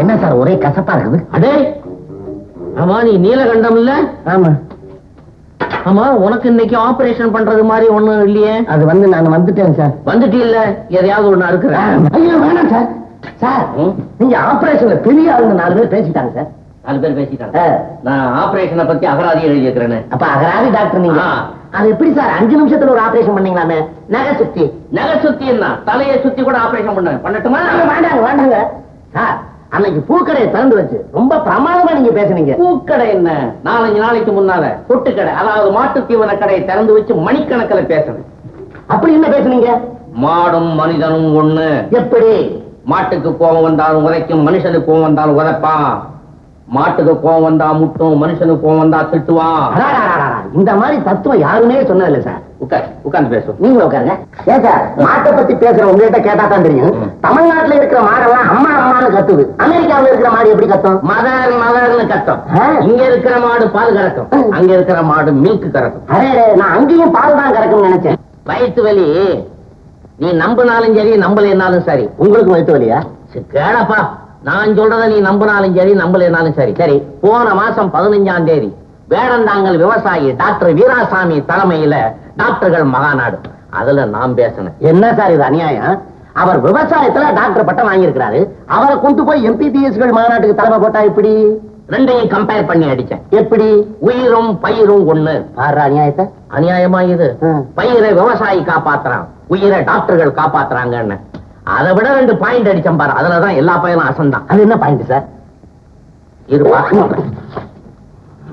என்ன சார் ஒரே கசப்பா இருக்குது? அடே ஆமா, நீ நீலகண்டம் இல்ல? ஆமா. ஆமா, உனக்கு இன்னைக்கு ஆபரேஷன் பண்றது மாதிரி ஒண்ணும் இல்லையே? அது வந்து நான் வந்துட்டேன் சார். வந்துட்டு இல்ல, எதையாவது ஒண்ணு இருக்கிறேன். ஐயோ வேணாம் சார். சார் நீங்க ஆபரேஷன்ல பெரிய ஆளுங்க 4 பேர் பேசிட்டாங்க சார். 4 பேர் பேசிட்டாங்க. நான் ஆபரேஷனை பத்தி அகராதி எழுதியிருக்கிறேன். அப்ப அகராதி டாக்டர் நீங்க? அது எப்படி சார் 5 நிமிஷத்துல ஒரு ஆபரேஷன் பண்ணீங்களாமே? நகை சுத்தி. நகை சுத்தி என்ன, தலையை சுத்தி கூட ஆபரேஷன் பண்ணட்டுமா? வேண்டாங்க வேண்டாங்க சார். அன்னைக்கு பூக்கடையை திறந்து வச்சு ரொம்ப பிரமாதமா நீங்க பேசுனீங்க. பூக்கடை என்ன, 4-5 நாளைக்கு முன்னால பொட்டுக்கடை, அதாவது மாட்டு தீவன கடையை திறந்து வச்சு மணிக்கணக்கில் பேசுறேன். அப்படி என்ன பேசுனீங்க? மாடும் மனிதனும் ஒண்ணு. எப்படி? மாட்டுக்கு கோபம் வந்தாலும் உதைக்கும், மனுஷனுக்கு கோபம் வந்தாலும் உதைப்பான். மாட்டுக்கு கோபம் வந்தா முட்டும், மனுஷனுக்கு கோபம் வந்தா திட்டுவான். இந்த மாதிரி தத்துவம் யாருமே சொன்னதில்லை சார். உட்கார்ந்து பேசும். நீங்க உட்காருங்க. ஏன் சார் மாட்டை பத்தி பேசுற உங்ககிட்ட கேட்டா தான் தெரியும். தமிழ்நாட்டுல இருக்கிற மாடெல்லாம் அம்மா அம்மான்னு கத்துது, அமெரிக்காவில் இருக்கிற மாடு எப்படி கத்தும்? மதர் மதர்னு கத்தும். இங்க இருக்கிற மாடு பால் கறக்கும், அங்க இருக்கிற மாடு மில்க் கறக்கும். அரே நான் அங்கேயும் பால் தான் கறக்கும் நினைச்சேன். வயிற்று வலி நீ நம்பினாலும் சரி நம்பலைன்னாலும் சரி. உங்களுக்கு வயிற்று வலியா? கேளப்பா, நான் சொல்றத நீ நம்பினாலும் சரி நம்பலைன்னாலும் சரி. சரி, போன மாசம் 15ஆம் தேதி வேடந்தாங்கல் விவசாயி டாக்டர் வீராசாமி தலைமையில டாக்டர்கள் மகாநாடு, அதுல நான் பேசினேன். என்ன சார் இது அநியாயம்? அவர் விவசாயத்துல டாக்டர் பட்டம் வாங்கியிருக்கிறாரு. அவரை கொண்டு போய் எம்பிபிஎஸ்கள் மாநாட்டுக்கு தலைமை போட்டா எப்படி? ரெண்டையும் கம்பேர் பண்ணி அடிச்சேன். எப்படி? உயிரும் பயிரும் ஒண்ணு. பாரு அநியாயத்தை. அநியாயமா இது? பயிரை விவசாயி காப்பாத்துறான், உயிரை டாக்டர்கள் காப்பாத்துறாங்கன்னு. அதை விட 2 பாயிண்ட் அடிச்சேன் பாரு. அதுலதான் எல்லா பயிரும் அசந்தான். அது என்ன பாயிண்ட் சார்? இருப்பா,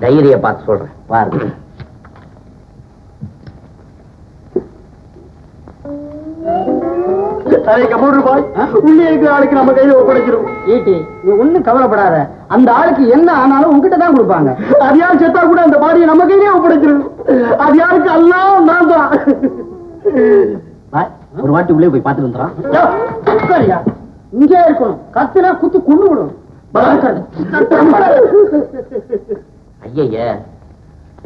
டைரிய பார்த்து சொல்றேன் பாரு. ஆளுக்கு நம்ம கையில ஒப்படைக்கிறோம். ஈட்டி, நீ ஒண்ணும் கவலைப்படாத. அந்த ஆளுக்கு என்ன ஆனாலும் உங்ககிட்ட தான் கொடுப்பாங்க. அது யாரு செத்தா கூட அந்த பாடியை நம்ம கையிலே ஒப்படைக்கிறோம். அது யாருக்கு எல்லாம் நான் தான். ஒரு வாட்டி உள்ளே போய் பார்த்துட்டு வந்துடுறான். சரியா, இங்கே இருக்கணும். கத்துனா குத்தி கொண்டு விடும். ஐய,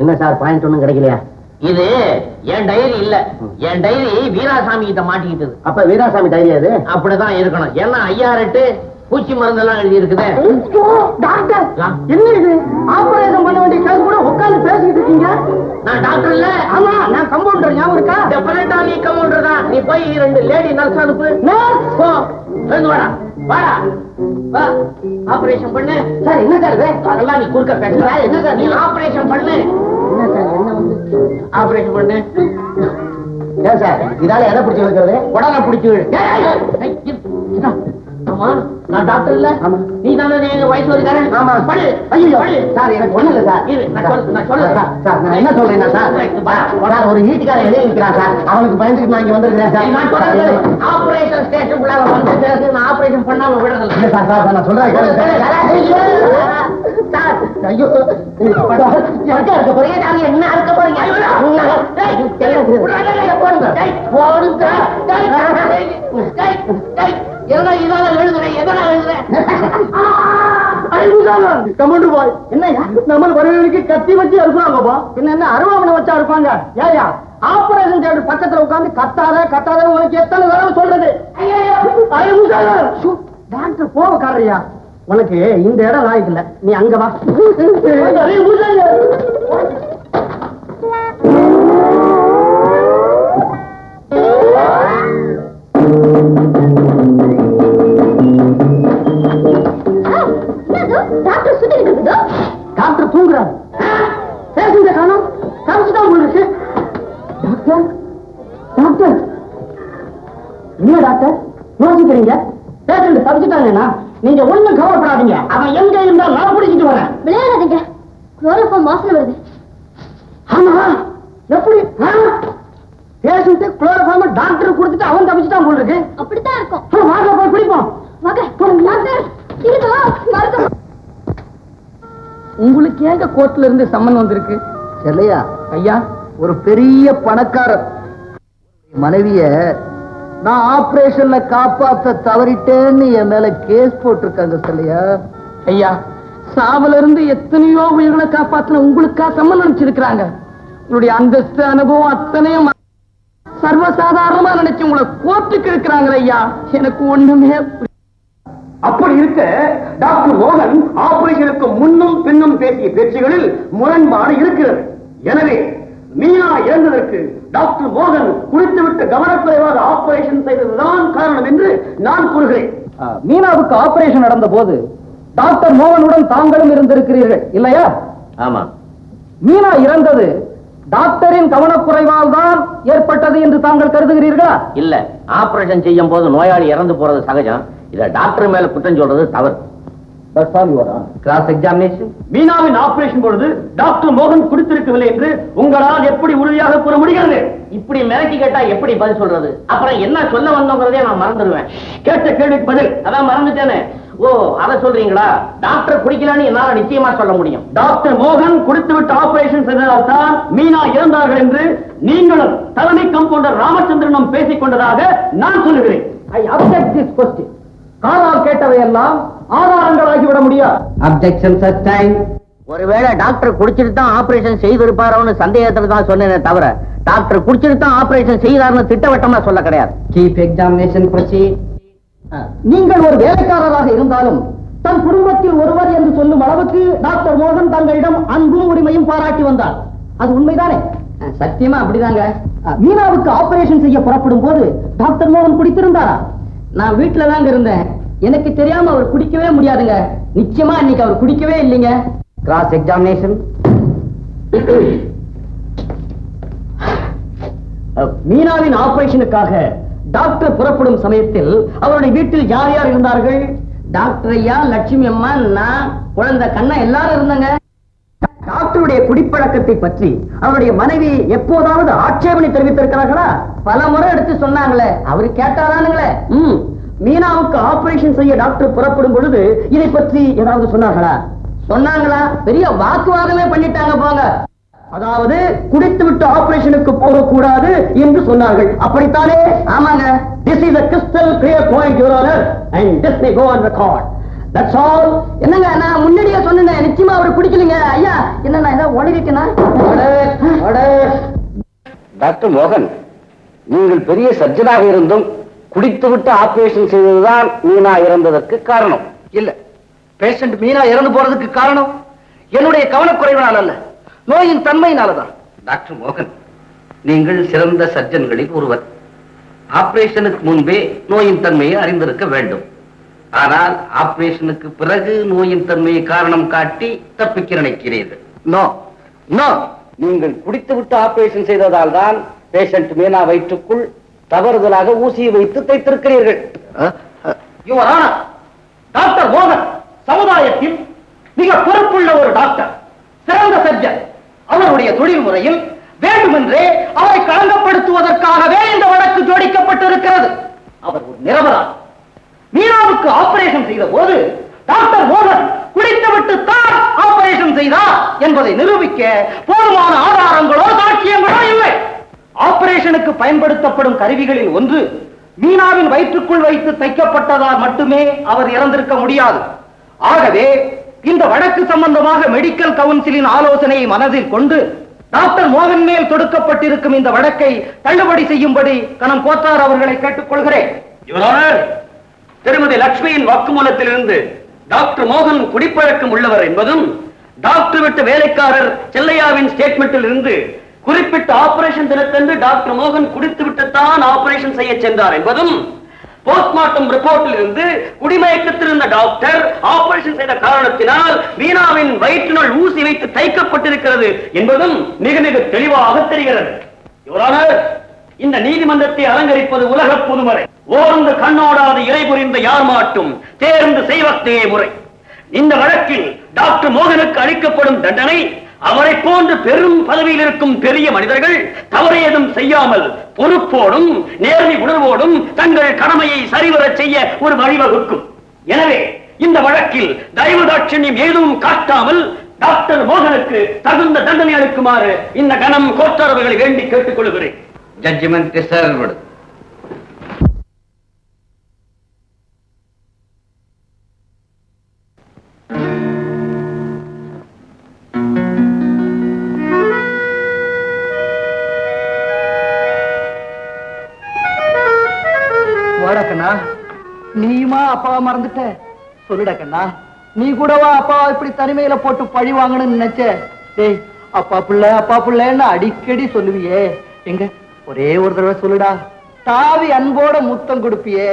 என்ன சார் பாயிண்ட் ஒண்ணும் கிடைக்கலையா? இது என் டைரி இல்ல. என் டைரி வீராசாமி கிட்ட மாட்டிக்கிட்டது. அப்ப வீராசாமி டைரி அது அப்படிதான் இருக்கணும். ஏன்னா 5008 பூச்சி மருந்து எல்லாம் எழுதி இருக்குது. டாக்டர், என்ன இது? ஆபரேஷன் பண்ண வேண்டிய கேஸ் கூட உட்கார்ந்து பேசிட்டு இருக்கீங்க. நான் டாக்டர் இல்ல. ஆமா, நான் கம்பவுண்டர். ஞாபகம் இருக்கா? டெஃபினட்டா நீ கம்பவுண்டர் தான். நீ போய் 2 லேடி நர்ஸ் அனுப்பு. போ, எழுந்து வாடா, வாடா, வா. ஆபரேஷன் பண்ணு. சார் என்ன சார் இது? அதெல்லாம் நீ குறுக்க பேசுற. என்ன சார் நீ ஆபரேஷன் பண்ணு. என்ன சார் என்ன வந்து ஆபரேஷன் பண்ணு. ஏன் சார் இதால எதை பிடிச்சி வைக்கிறது? உடனே பிடிச்சு விடு. ஆமா, நான் டாக்டர் இல்ல. நீ தானே எங்க வயசு வரைக்காரன். ஆமா. படு. ஐயோ படு. சார், எனக்கு ஒண்ணு இல்ல சார். இரு, நான் சொல்றேன். சார், நான் என்ன சொல்றேன்னா சார், சார் ஒரு வீட்டுக்காரன் எழுதி நிற்கிறான் சார். அவனுக்கு பயந்துட்டு நான் இங்க வந்திருக்கேன் சார். நான் சொல்றது ஆபரேஷன் ஸ்டேஷனுக்குள்ள வந்து பிறகு நான் ஆபரேஷன் பண்ணாம விடுறதில்ல. இல்ல சார், சார் நான் சொல்றேன் கேளுங்க சார். ஐயோ, எங்க இருக்க போறீங்க? நாங்க என்ன இருக்க போறீங்க? கமாண்டர் பாய், என்னையா நம்ம வரவேலுக்கு கத்தி வச்சு அறுப்பாங்கப்பா. என்ன அருவாமனை வச்சா இருப்பாங்க? ஏயா ஆபரேஷன் தியேட்டர் பக்கத்துல உட்கார்ந்து கத்தாத உனக்கு எத்தனை தடவை சொல்றது? டாக்டர் போவக்காரையா, உனக்கு இந்த இடம் லாய்க்கு இல்ல. நீ அங்க வா. டாக்டர் தூங்குறாரு. பேசுங்க காணும். கமிச்சுதான் உங்களுக்கு. டாக்டர், டாக்டர், என்ன டாக்டர் யோசிக்கிறீங்க? பேஷண்ட் தப்பிச்சுட்டாங்கன்னா நீங்க ஒண்ணும் கவலைப்படாதீங்க. அவன் எங்க இருந்தா நான் பிடிச்சிட்டு வரேன். விளையாடாதீங்க, குளோரோஃபார்ம் வாசனை வருது. ஆமா, எப்படி பேஷண்ட் குளோரோஃபார்ம் டாக்டர் கொடுத்துட்டு அவன் தப்பிச்சுட்டான் போல இருக்கு. அப்படித்தான் இருக்கும். வாங்க போய் பிடிப்போம். வாங்க டாக்டர். இருங்க, உங்களுக்கு ஏங்க கோர்ட்ல இருந்து சம்மன் வந்திருக்கு? இல்லையா ஐயா, ஒரு பெரிய பணக்காரர் மனைவிய நான் ஆபரேஷன்ல காப்பாத்த தவறிட்டேன்னு என் மேல கேஸ் போட்டிருக்காங்க. சொல்லையா ஐயா, சாவுல இருந்து எத்தனையோ உயிர்களை காப்பாத்தின உங்களுக்கா சம்மன் அனுப்பிச்சிருக்கிறாங்க. உங்களுடைய அந்தஸ்து அனுபவம் அத்தனையும் சர்வசாதாரணமா நினைச்சு உங்களை கோர்ட்டுக்கு இருக்கிறாங்க. ஐயா, எனக்கு ஒண்ணுமே. அப்படி இருக்க டாக்டர் மோகன் ஆபரேஷனுக்கு முன்னும் பின்னும் பேசிய பேச்சுகளில் முரண்பாடு இருக்கிறது. எனவே மீனா இறந்ததற்கு டாக்டர் மோகன் குடித்துவிட்டு கவனக்குறைவாக ஆபரேஷன் செய்ததுதான் காரணம் என்று நான் கூறுகிறேன். மீனாவுக்கு ஆபரேஷன் நடந்த போது டாக்டர் மோகனுடன் தாங்களும் இருந்திருக்கிறீர்கள் இல்லையா? ஆமா. மீனா இறந்தது டாக்டரின் கவனக்குறைவால் தான் ஏற்பட்டது என்று தாங்கள் கருதுகிறீர்களா? இல்ல, ஆபரேஷன் செய்யும் போது நோயாளி இறந்து போறது சகஜம். இத டாக்டர் மேல குற்றம் சொல்றது தவறு. Cross examination. மீனாவின் ஆபரேஷன் பொழுது டாக்டர் மோகன் குடித்திருக்கவில்லை என்று உங்களால் எப்படி உறுதியாக கூற முடிகிறது? இப்படி மிரட்டி கேட்டா எப்படி பதில் சொல்றது? அப்புறம் என்ன சொல்ல வந்தோங்கிறதே நான் மறந்துடுவேன். கேட்ட கேள்விக்கு பதில் அதான் மறந்துட்டேனே. ஓ, அத சொல்றீங்களா? டாக்டர் குடிக்கலான்னு என்னால நிச்சயமா சொல்ல முடியும். டாக்டர் மோகன் குடித்துவிட்டு ஆபரேஷன் செய்ததால் தான் மீனா இறந்தார்கள் என்று நீங்களும் தலைமை கம்பவுண்டர் ராமச்சந்திரனும் பேசிக் கொண்டதாக நான் சொல்லுகிறேன். I object this question. காலால் கேட்டவையெல்லாம் ஆதாரங்களாகிவிட முடியாது. Objection sustain. ஒருவேளை டாக்டர் குடிச்சிட்டு தான் ஆபரேஷன் செய்திருப்பாரோன்னு சந்தேகத்துல தான் சொன்னேனே தவிர டாக்டர் குடிச்சிட்டு தான் ஆபரேஷன் செய்தார்னு திட்டவட்டமா சொல்ல கிடையாது. Chief examination proceed. நீங்கள் ஒரு வேலைக்காரராக இருந்தாலும் தன் குடும்பத்தில் ஒருவர் என்று சொல்லும் அளவுக்கு டாக்டர் மோகன் தங்களிடம் அன்பும் உரிமையும் பாராட்டி வந்தார். அது உண்மைதானே? சத்தியமா அப்படிதாங்க. மீனாவுக்கு ஆபரேஷன் செய்ய புறப்படும் போது டாக்டர் மோகன் குடித்திருந்தாரா? நான் வீட்டுல தாங்க இருந்தேன். எனக்கு தெரியாம அவர் குடிக்கவே முடியாதுங்க. நிச்சயமா இன்னைக்கு அவர் குடிக்கவே இல்லைங்க. Cross examination. மீனாவின் ஆபரேஷனுக்காக டாக்டர் புறப்படும் சமயத்தில் அவருடைய வீட்டில் யார் யார் இருந்தார்கள்? டாக்டர் ஐயா, லட்சுமி அம்மா, நான், குழந்தை கண்ணா எல்லாரும் இருந்தாங்க. டாக்டருடைய குடிப்பழக்கத்தை பற்றி அவருடைய மனைவி எப்போதாவது ஆட்சேபனை தெரிவித்திருக்கிறார்களா? பல முறை எடுத்து சொன்னாங்களே, அவரு கேட்டாதானுங்களே. மீனாவுக்கு ஆபரேஷன் செய்ய டாக்டர் புறப்படும் பொழுது இதை பற்றி ஏதாவது சொன்னார்களா? சொன்னாங்களா? பெரிய வாக்குவாதமே பண்ணிட்டாங்க போங்க. அதாவது குடித்து விட்டு ஆபரேஷனுக்கு போகக்கூடாது என்று சொன்னார்கள். அப்படித்தானே? ஆமாங்க. This is a crystal clear point, Your Honor, and this may go on record. That's all. என்னங்க, நான் முன்னாடியே சொன்னேன், நிச்சயமா அவர் குடிக்கலங்க. ஐயா, என்ன நான் ஏதாவது உளறிட்டேனா? டாக்டர் மோகன், நீங்கள் பெரிய சர்ஜனாக இருந்தும் குடித்து விட்டு ஆபரேஷன் செய்ததுதான் மீனா இறந்ததற்கு காரணம் இல்ல. பேஷண்ட் மீனா இறந்து போறதுக்கு காரணம் என்னுடைய கவனக்குறைவினால் அல்ல, நோயின் தன்மையினாலதான். டாக்டர் மோகன், நீங்கள் சிறந்த சர்ஜன்களில் ஒருவர். ஆபரேஷனுக்கு முன்பே நோயின் தன்மையை அறிந்திருக்க வேண்டும். ஆனால் ஆபரேஷனுக்கு பிறகு நோயின் தன்மையை காரணம் காட்டி தப்பிக்க நினைக்கிறீர்கள். நோ நோ, நீங்கள் குடித்து விட்டு ஆபரேஷன் செய்ததால் தான் பேஷண்ட் மீனா வயிற்றுக்குள் தவறுதலாக ஊசியை வைத்து தைத்திருக்கிறீர்கள். யுவர் ஆனர், டாக்டர் மோகன் சமுதாயத்தில் மிக பொறுப்புள்ள ஒரு டாக்டர், சிறந்த சர்ஜன். அவருடைய தொழில் முறையில் வேண்டுமென்றே அவரை களங்கப்படுத்துவதற்காகவே இந்த வழக்கு ஜோடிக்கப்பட்டிருக்கிறது. அவர் ஒரு நிரபராதி. மீனாவுக்கு ஆபரேஷன் செய்த போது டாக்டர் மோகன் குடித்துவிட்டு தான் ஆபரேஷன் செய்தார் என்பதை நிரூபிக்க போதுமான ஆதாரங்களோ சாட்சியங்களோ இல்லை. ஆபரேஷனுக்கு பயன்படுத்தப்படும் கருவிகளில் ஒன்று மீனாவின் வயிற்றுக்குள் வைத்து தைக்கப்பட்டதால் மட்டுமே அவர் இறந்திருக்க முடியாது. ஆகவே இந்த வழக்கு சம்பந்தமாக மெடிக்கல் கவுன்சிலின் ஆலோசனையை மனதில் கொண்டு டாக்டர் மோகன் மேல் தொடுக்கப்பட்டிருக்கும் இந்த வழக்கை தள்ளுபடி செய்யும்படி கணம் கோத்தார் அவர்களை கேட்டுக்கொள்கிறேன். யுவர் ஆனர், திருமதி லட்சுமியின் வாக்குமூலத்திலிருந்து டாக்டர் மோகன் குடிப்பழக்கம் உள்ளவர் என்பதும், டாக்டர் விட்டு வேலைக்காரர் செல்லையாவின் ஸ்டேட்மெண்டில் இருந்து குறிப்பிட்ட ஆபரேஷன் தினத்தன்று டாக்டர் மோகன் குடித்து விட்டுத்தான் ஆபரேஷன் செய்ய சென்றார் என்பதும், போஸ்ட்மார்ட்டம் ரிப்போர்ட்டில் இருந்து குடிமயக்கத்தில் இருந்த டாக்டர் ஆபரேஷன் செய்த காரணத்தினால் மீனாவின் வயிற்றினுள் ஊசி வைத்து தைக்கப்பட்டிருக்கிறது என்பதும் மிக மிக தெளிவாக தெரிகிறது. யுவர் ஆனர், இந்த நீதிமன்றத்தை அலங்கரிப்பது உலக பொதுமறை. ஓர்ந்து கண்ணோடாது இறை புரிந்த யார் மாட்டும் தேர்ந்து செய்வதே முறை. இந்த வழக்கில் டாக்டர் மோகனுக்கு அளிக்கப்படும் தண்டனை அவரை போன்று பெரும் பதவியில் இருக்கும் பெரிய மனிதர்கள் தவறேதும் செய்யாமல் பொறுப்போடும் நேர்மை உணர்வோடும் தங்கள் கடமையை சரிவர செய்ய ஒரு வழிவகுக்கும். எனவே இந்த வழக்கில் தயவு தாட்சண்யம் ஏதும் காட்டாமல் டாக்டர் மோகனுக்கு தகுந்த தண்டனை அளிக்குமாறு இந்த கணம் கோட்டாரவர்களை வேண்டி கேட்டுக் கொள்கிறேன். Judgement reserved. கண்ணா, நீயுமா அப்பாவை மறந்துட்ட? சொல்லுட கண்ணா, நீ கூடவா அப்பாவை இப்படி தனிமையில போட்டு பழி வாங்கணும்னு நினைச்ச? டேய், அப்பா பிள்ளை அடிக்கடி சொல்லுவியே, எங்க ஒரே ஒரு தடவை சொல்லுடா. தாவி அன்போட முத்தம் கொடுப்பியே,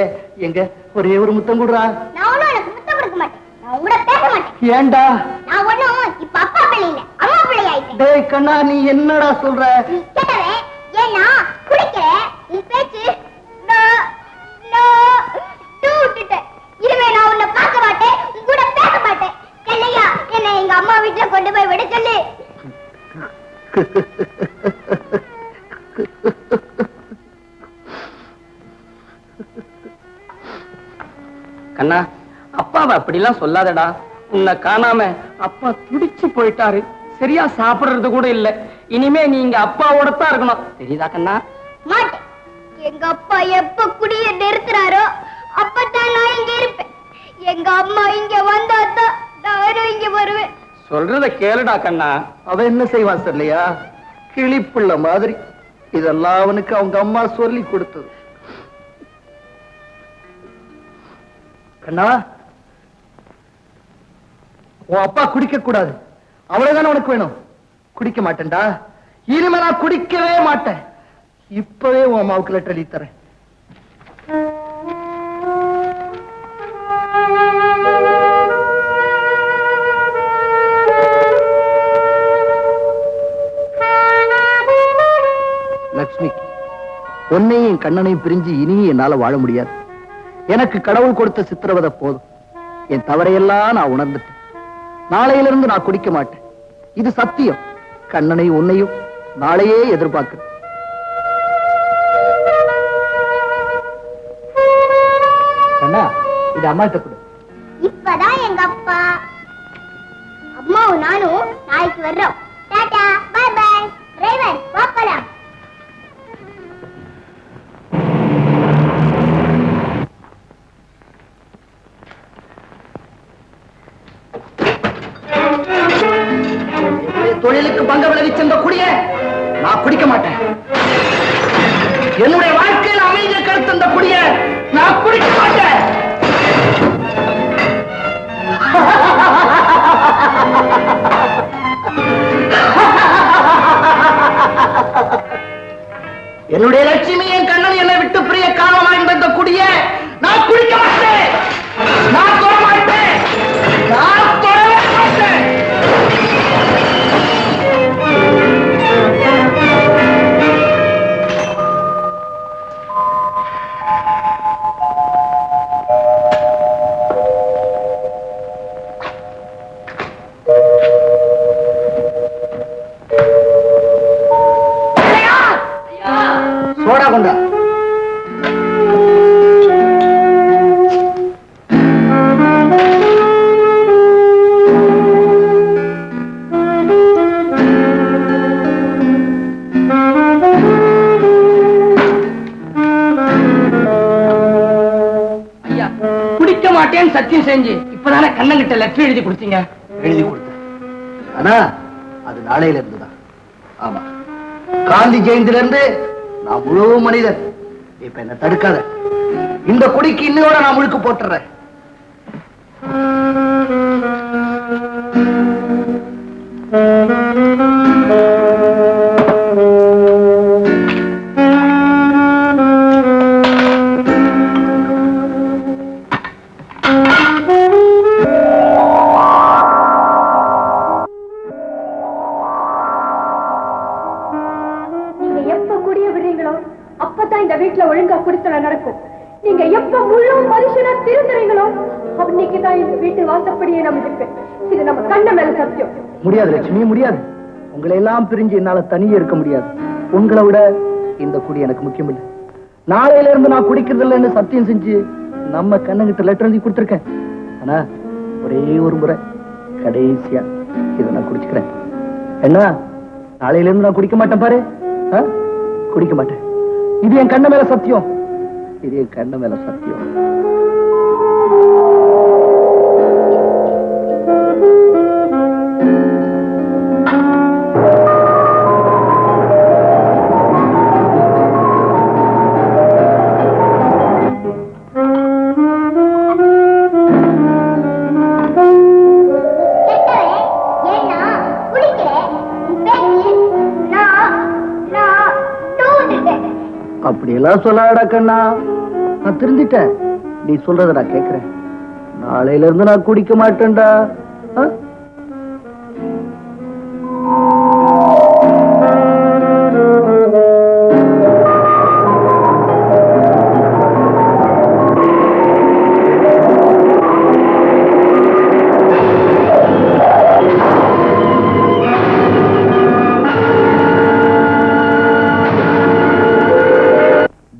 எங்க ஒரே ஒரு முத்தம் கொடுறா. நான் ஒண்ணும் எனக்கு முத்தம் கொடுக்க மாட்டேன். நான் உங்களோட பேச மாட்டேன். ஏண்டா? நான் ஒண்ணும் இப்ப அப்பா பிள்ளை இல்ல, அம்மா பிள்ளை ஆயிட்டேன். டேய் கண்ணா, நீ என்னடா சொல்ற? நீ கேட்டவே ஏன்னா குடிக்கிற நீ பேச்சு இனிமே நான் உன்னை பார்க்க மாட்டேன், உன் கூட பேச மாட்டேன். செல்லையா, என்னை எங்க அம்மா வீட்டுல கொண்டு போய் விட சொல்லு. கண்ணா, அப்பாவை அப்படிலாம் சொல்லாதடா. உன்னை காணாம அப்பா துடிச்சு போயிட்டாரு. சரியா சாப்பிடுறது கூட இல்ல. இனிமே நீங்க அப்பாவோட தான் இருக்கணும், தெரியுதா கண்ணா? மாட்டேன். எங்க அப்பா எப்ப குடிய நிறுத்துறாரோ அப்பதான் நான் இங்க இருப்பேன். எங்க அம்மா இங்க வந்தாதான் நானும் இங்க வருவேன். சொல்றத கேளுடா கண்ணா. அவ என்ன செய்வான் சொல்லையா? கிளிப்புள்ள மாதிரி இதெல்லாம் அவனுக்கு அவங்க அம்மா சொல்லி கொடுத்தது. கண்ணா, உன் அப்பா குடிக்க கூடாது, அவ்வளவுதானே உனக்கு வேணும்? குடிக்க மாட்டேன்டா. இனிமே நான் குடிக்கவே மாட்டேன். இப்பவே உன் அம்மாவுக்கு லெட்டர் எழுதி தரேன். உன்னையும் கண்ணனையும் பிரிஞ்சு இனியும் என்னால வாழ முடியாது. எனக்கு கடவுள் கொடுத்த சித்திரவதை போதும். என் தவறையெல்லாம் நான் உணர்ந்துட்டேன். நாளையிலிருந்து நான் குடிக்க மாட்டேன். இது சத்தியம். கண்ணனையும் உன்னையும் நாளையே எதிர்பார்க்கிறேன். கண்ணா, இது அம்மாட்ட கொடு. இப்பதான் எங்க அப்பா அம்மாவும் நானும் நாளைக்கு வர்றோம். Tata, by by. டிரைவர் வா போலாம். தொழிலுக்கு பங்க விளைவிச்ச இந்த குடிய நான் குடிக்க மாட்டேன். என்னுடைய வாழ்க்கையில் அமைதியை கருத்து இந்த குடிய நான் குடிக்க மாட்டேன். என்னுடைய லட்சுமி என் கண்ணன் என்னை விட்டு பிரிய காரணமாக இருந்த இந்த குடிய நான் குடிக்க மாட்டேன். நான் தொட மாட்டேன். நான் தொடவே மாட்டேன். சோடா கொண்டா. ஐயா, குடிக்க மாட்டேன்னு சத்தியம் செஞ்சு இப்பதானே கண்ணங்கிட்ட லெட்டர் எழுதி கொடுத்தீங்க. எழுதி கொடுத்தேன். ஆனா அது நாளையில இருந்துதான். ஆமா, காந்தி ஜெயந்தில இருந்து நான் முழு மனிதன். இப்ப என்ன தடுக்காத. இந்த குடிக்கு இன்னையோட நான் முழுக்க போட்டுறேன். அப்பதான் இந்த வீட்டுல ஒழுங்கா குடித்தன நடக்கும். நீங்க எப்ப முழு மனுஷனா திருந்துறீங்களோ அன்னைக்குதான் இந்த வீட்டு வாசப்படியே நம்ம இருப்பேன். இது நம்ம கண்ண மேல சத்தியம். முடியாது லட்சுமி, முடியாது. உங்களை எல்லாம் பிரிஞ்சு என்னால தனியே இருக்க முடியாது. உங்களை விட இந்த குடி எனக்கு முக்கியம் இல்லை. நாளையில இருந்து நான் குடிக்கிறது இல்லைன்னு சத்தியம் செஞ்சு நம்ம கண்ணங்கிட்ட லெட்டர் எழுதி கொடுத்துருக்கேன். ஆனா ஒரே ஒரு முறை கடைசியா இதை நான் குடிச்சுக்கிறேன். என்ன, நாளையில இருந்து நான் குடிக்க மாட்டேன் பாரு. குடிக்க மாட்டேன். இது என் கண்ண மேல சத்தியம். இது என் கண்ண மேல சத்தியம். அப்படியெல்லாம் சொல்லாடா கண்ணா. நான் திருந்திட்டேன். நீ சொல்றத நான் கேட்கிறேன். நாளையில இருந்து நான் குடிக்க மாட்டேன்டா.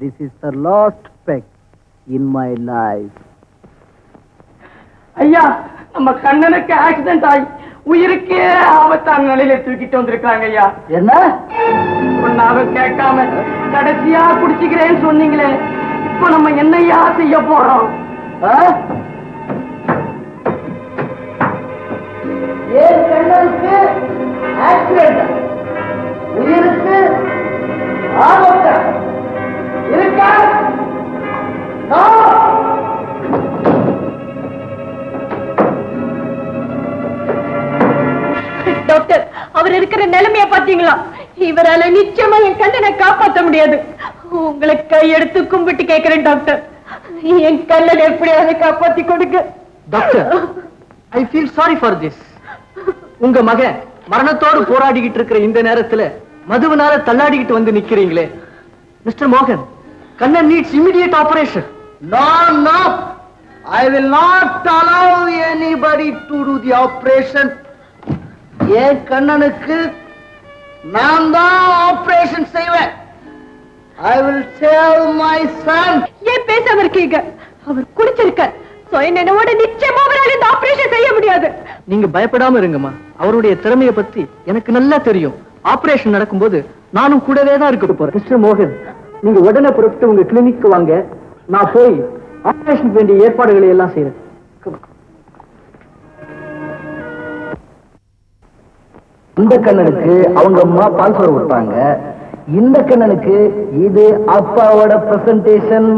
This is the last peg in my life. ஐயா, நம்ம கண்ணனுக்கு ஆக்சிடென்ட் ஆகி உயிருக்கே ஆபத்தான நிலையில தூக்கிட்டு வந்திருக்காங்க ஐயா. என்ன ஒன்னாவும் கேட்காம கடைசியா குடிச்சுக்கிறேன்னு சொன்னீங்களே, இப்ப நம்ம என்னையா செய்ய போறோம்? ஏன் கண்ணனுக்கு ஆக்சிடென்ட், உயிருக்கு ஆபத்து இருக்கா? டாக்டர், அவர் இருக்கிற நிலைமைய பாத்தீங்களா? இவரால நிச்சயமா என் கண்ணனை காப்பாற்ற முடியாது. உங்களை கையெடுத்து கும்பிட்டு கேட்கிறேன் டாக்டர், என் கண்ணனை எப்படியாவது காப்பாத்தி கொடுங்க doctor. I feel sorry for this. உங்க மகன் மரணத்தோடு போராடிக்கிட்டு இருக்கிற இந்த நேரத்துல மதுவினால தள்ளாடிக்கிட்டு வந்து நிக்கிறீங்களே, மிஸ்டர் மோகன், Kannan needs immediate operation. No, no. I will not allow anybody to do the operation. என் கண்ணனுக்கு நான் தான் ஆபரேஷன் செய்வேன். I will save my son. ஏன் பேசாம இருக்கீங்க? அவர் குடிச்சிருக்க. என்னோட நிச்சயமா அவரால் இந்த ஆபரேஷன் செய்ய முடியாது. நீங்க பயப்படாம இருங்கம்மா. அவருடைய திறமையை பத்தி எனக்கு நல்லா தெரியும். ஆபரேஷன் நடக்கும்போது நானும் கூடவே தான் இருக்க போறேன். மிஸ்டர் மோகன், நீங்க உடனே புறப்பட்டு உங்க கிளினிக்கு வாங்க. நான் போய் ஆபரேஷன் வேண்டிய ஏற்பாடுகளை எல்லாம் செய்யறேன். இந்த கண்ணனுக்கு அவங்க அம்மா பால் சோறு கொடுப்பாங்க. இந்த கண்ணனுக்கு இது அப்பாவோட பிரசன்டேஷன்.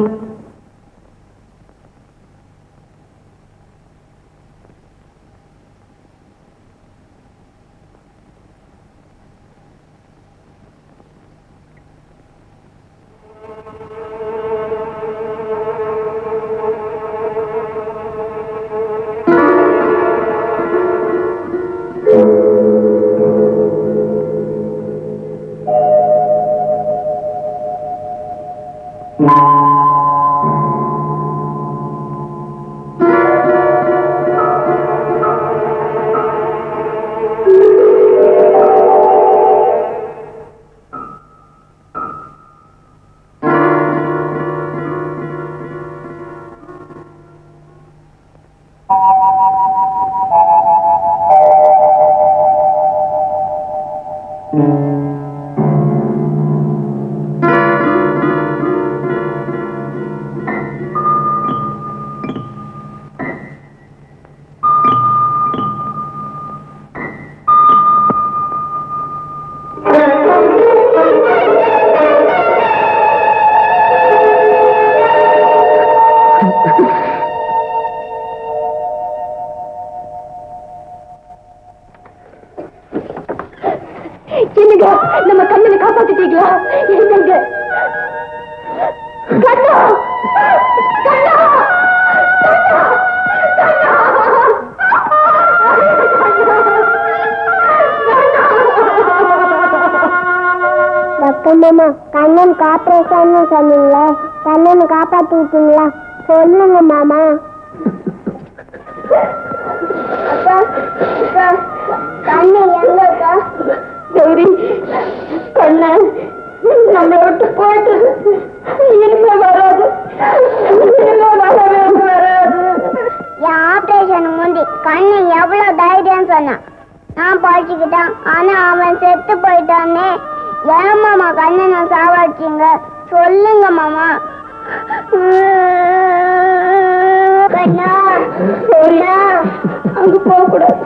நம்ம கண்ணனை காப்பாத்திட்டீங்களா? என்னங்க கண்ணா, கண்ணா, மாமா, கண்ணனுக்கு ஆபரேஷன் சொன்னீங்களே, கண்ணனை காப்பாத்திட்டீங்களா? சொல்லுங்க மாமா. அக்கா, அக்கா, கண்ணு எங்கக்கா? கௌரி, கண்ணன் நம்ம விட்டு போயிட்டு இனிமே வராது, இனிமே வரவே வராது. என் ஆபரேஷன் முந்தி கண்ணு எவ்வளவு தைரியம் சொன்னான். நான் படிச்சுக்கிட்டான், ஆனா அவன் செத்து போயிட்டானே. ஏன் மாமா கண்ணனை சாவாச்சிங்க? சொல்லுங்க மாமா. கண்ணா, கண்ணா, அங்க போக கூடாது.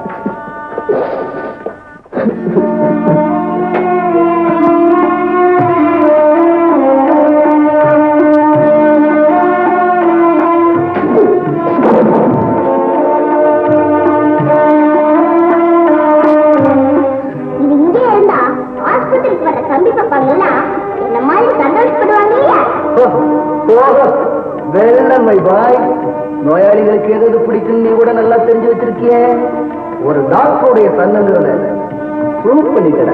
நோயாளிகளுக்கு எது பிடிக்கும் நீ கூட நல்லா தெரிஞ்சு வச்சிருக்கிய. ஒரு டாக்டருடைய சன்னங்கிறத ப்ரூவ் பண்ணிக்கிற.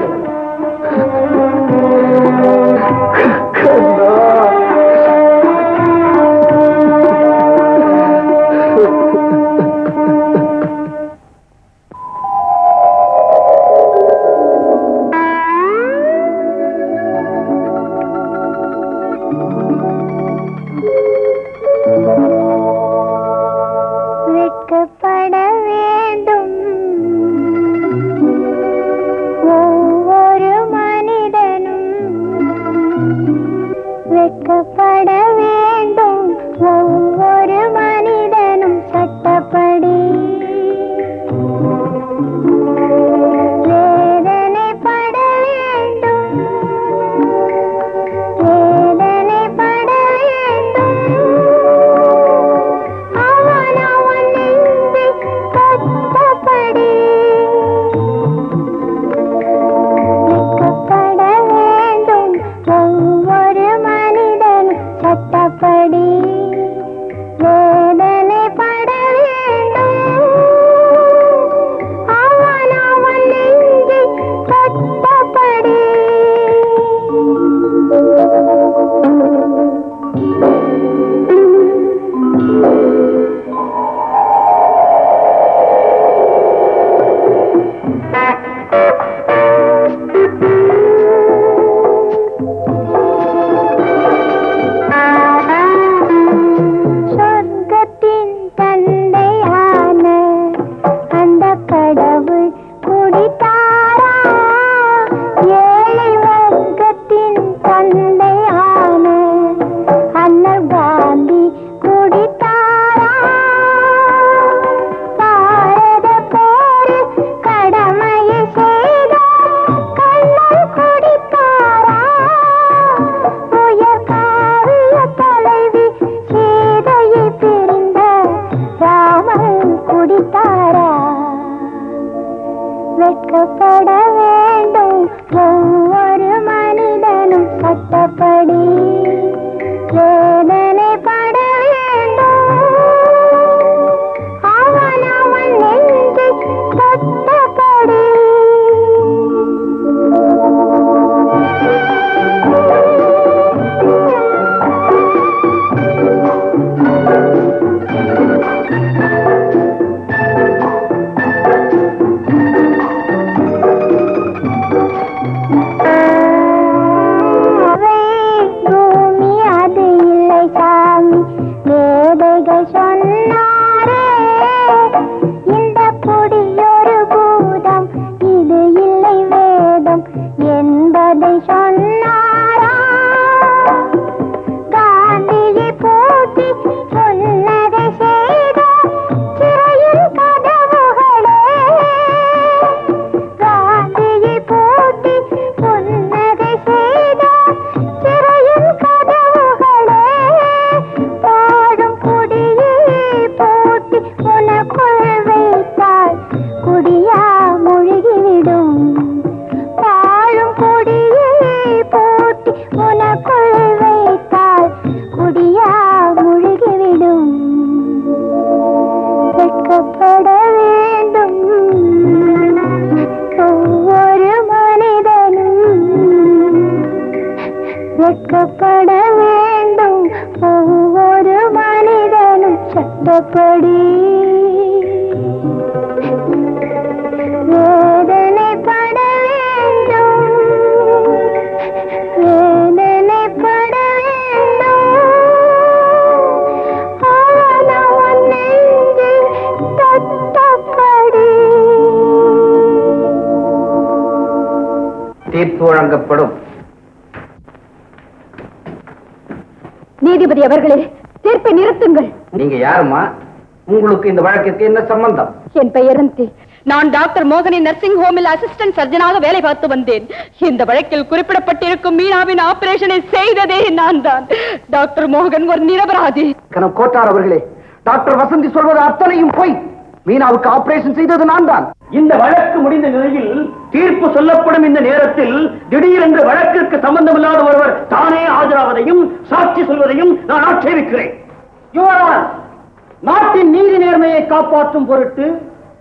வெட்கப்பட வேண்டும் ஒவ்வொரு மனிதனும் சட்டப்படி வேதனைப்பட வேண்டும் அவன் நெஞ்சை தொட்டபடி சொன்னாரே இந்த குடியொரு பூதம் இது இல்லை வேதம் என்பதை சொன்னாரா காந்தியை பூட்டி புன்னகை செய்த சிறையின் கதவுகளே காந்தியை பூட்டி புன்னகை செய்த சிறையின் கதவுகளே பாடும் குடியை பூட்டி உனக்குள் வைத்தால் குடியா முழுகிவிடும் பாழும் குடியை பூட்டி உனக்குள் வைத்தால் குடியா முழுகிவிடும் வெட்கப்பட வேண்டும் ஒவ்வொரு மனிதனும் வெட்கப்பட வேண்டும் ஒவ்வொரு மனிதனும் சட்டப்படி வேதனைப்பட வேண்டும் வேதனைப்பட வேண்டும் அவன் நெஞ்சை தொட்டபடி தீர்ப்பு வழங்கப்படும். நீதிபதி அவர்களே, தீர்ப்பை நிறுத்துங்கள். நீங்க யாருமா? உங்களுக்கு இந்த வழக்கிற்கு என்ன சம்பந்தம்? என் பெயர் ரந்தி. நான் டாக்டர் மோகனின் நர்சிங் ஹோமில் அசிஸ்டன்ட் சர்ஜனாக வேலை பார்த்து வந்தேன். இந்த வழக்கில் குறிப்பிடப்பட்டிருக்கும் மீனாவின் ஆபரேஷனை செய்ததே நான் தான். டாக்டர் மோகன் ஒரு நிரபராதி. கனம் கோட்டார் அவர்களே, டாக்டர் வசந்தி சொல்வது அத்தனையும் போய். மீனாவுக்கு ஆபரேஷன் செய்தது நான் தான். இந்த வழக்கு முடிந்த நிலையில் தீர்ப்பு சொல்லப்படும் இந்த நேரத்தில் திடீரென்று வழக்கிற்கு சம்பந்தமில்லாத ஒருவர் தானே ஆஜராவதையும் சாட்சி சொல்வதையும் நான் ஆட்சேபிக்கிறேன். நாட்டின் நீதி நேர்மையை காப்பாற்றும் பொருட்டு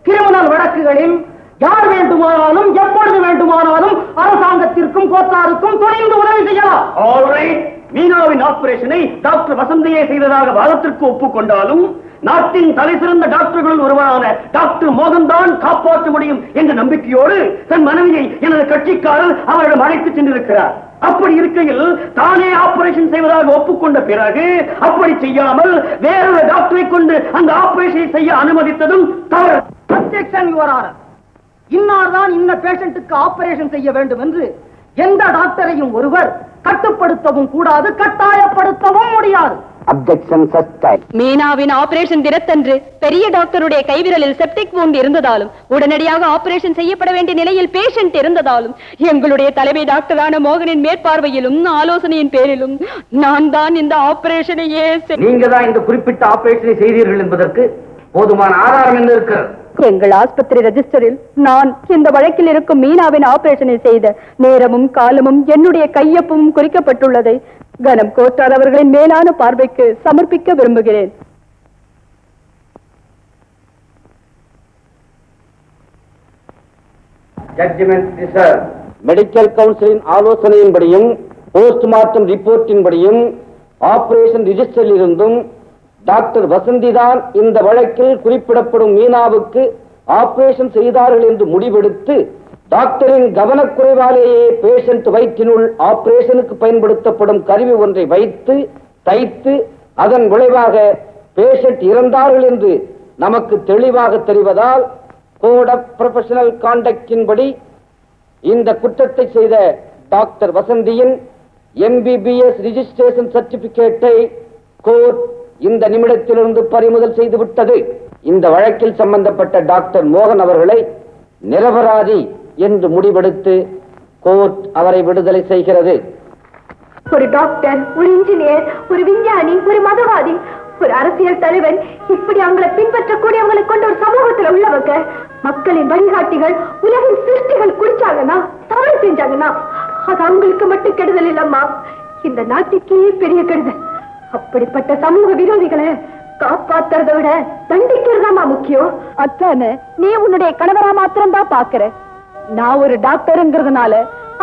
கிரிமினல் வழக்குகளில் யார் வேண்டுமானாலும் எப்பொழுது வேண்டுமானாலும் அரசாங்கத்திற்கும் கோத்தாருக்கும் துணிந்து உதவி செய்யலாம். ஆல்ரைட், மீனாவின் ஆபரேஷனை டாக்டர் வசந்தியே செய்ததாக வாதத்திற்கு ஒப்புக்கொண்டாலும் நாட்டின் தலை சிறந்த டாக்டர்கள் ஒருவரான டாக்டர் மோகன் தான் காப்பாற்ற முடியும் என்ற நம்பிக்கையோடு தன் மனைவியை எனது கட்சிக்காரர் அவரிடம் அழைத்து சென்றிருக்கிறார். அப்படி இருக்கையில் தானே ஆபரேஷன் செய்வதாக ஒப்புக்கொண்ட பிறகு அப்படி செய்யாமல் வேறொரு டாக்டரை கொண்டு அந்த ஆபரேஷனை செய்ய அனுமதித்ததும் தவறு. Objection your honour. இன்னார்தான் இந்த பேஷண்ட்டுக்கு ஆபரேஷன் செய்ய வேண்டும் என்று எந்த டாக்டரையும் ஒருவர் கட்டுப்படுத்தவும் கூடாது, கட்டாயப்படுத்தவும் முடியாது. Objection sustain. மீனாவின் ஆபரேஷன் தினத்தன்று பெரிய டாக்டருடைய கைவிரலில் செப்டிக் வூண்ட் இருந்ததாலும் உடனடியாக ஆபரேஷன் செய்யப்பட வேண்டிய நிலையில் பேஷண்ட் இருந்ததாலும் எங்களுடைய தலைமை டாக்டரான மோகனின் மேற்பார்வையிலும் ஆலோசனையின் பேரிலும் நான் தான் இந்த ஆபரேஷனையே நீங்க தான் இந்த குறிப்பிட்ட ஆபரேஷனை செய்தீர்கள் என்பதற்கு போதுமான ஆதாரம் என்ன இருக்கிறது? எங்கள் ஆஸ்பத்திரி ரெஜிஸ்டரில் நான் இந்த வழக்கில் இருக்கும் மீனாவின் ஆபரேஷனை செய்த நேரமும் காலமும் என்னுடைய கையொப்பமும் குறிக்கப்பட்டுள்ளதை கனம் கோட்டார் அவர்களின் மேலான பார்வைக்கு சமர்ப்பிக்க விரும்புகிறேன். மெடிக்கல் கவுன்சிலின் ஆலோசனையின்படியும் போஸ்ட்மார்ட்டம் ரிப்போர்ட்டின்படியும் ஆபரேஷன் ரிஜிஸ்டரில் இருந்தும் டாக்டர் வசந்தி தான் இந்த வழக்கில் குறிப்பிடப்படும் மீனாவுக்கு ஆபரேஷன் செய்தார்கள் என்று முடிவெடுத்து டாக்டரின் கவனக்குறைவாலேயே பேஷண்ட் வயிற்றினுள் ஆபரேஷனுக்கு பயன்படுத்தப்படும் கருவி ஒன்றை வைத்து தைத்து அதன் விளைவாக பேஷண்ட் இறந்தார்கள் என்று நமக்கு தெளிவாக தெரிவதால் கோட் ஆஃப் ப்ரொஃபஷனல் கான்டக்டின் படி இந்த குற்றத்தை செய்த டாக்டர் வசந்தியின் எம்பிபிஎஸ் ரிஜிஸ்ட்ரேஷன் சர்டிபிகேட்டை கோர்ட் இந்த நிமிடத்திலிருந்து பறிமுதல் செய்துவிட்டது. இந்த வழக்கில் சம்பந்தப்பட்ட டாக்டர் மோகன் அவர்களை நிரபராதி என்று முடிவெடுத்து கோர்ட் அவரை விடுதலை செய்கிறது. ஒரு டாக்டர், ஒரு இன்ஜினியர், ஒரு விஞ்ஞானி, ஒரு மதவாதி, ஒரு அரசியல் தலைவன் இப்படி அவங்களை பின்பற்றக்கூடியவங்களை கொண்ட ஒரு சமூகத்துல உள்ளவங்க மக்களின் வழிகாட்டிகள் உலகின் சிருஷ்டிகள் குடிச்சாங்கன்னா தவறு செஞ்சாங்கன்னா அது அவங்களுக்கு மட்டும் கெடுதல் இல்லம்மா, இந்த நாட்டுக்கே பெரிய கெடுதல். அப்படிப்பட்ட சமூக விரோதிகளை காப்பாத்துறதை விட தண்டிக்கிறதாமா முக்கியம். அத்தானே நீ உன்னுடைய கணவரா மாத்திரம் தான் பாக்குற. நான் ஒரு டாக்டருங்கிறதுனால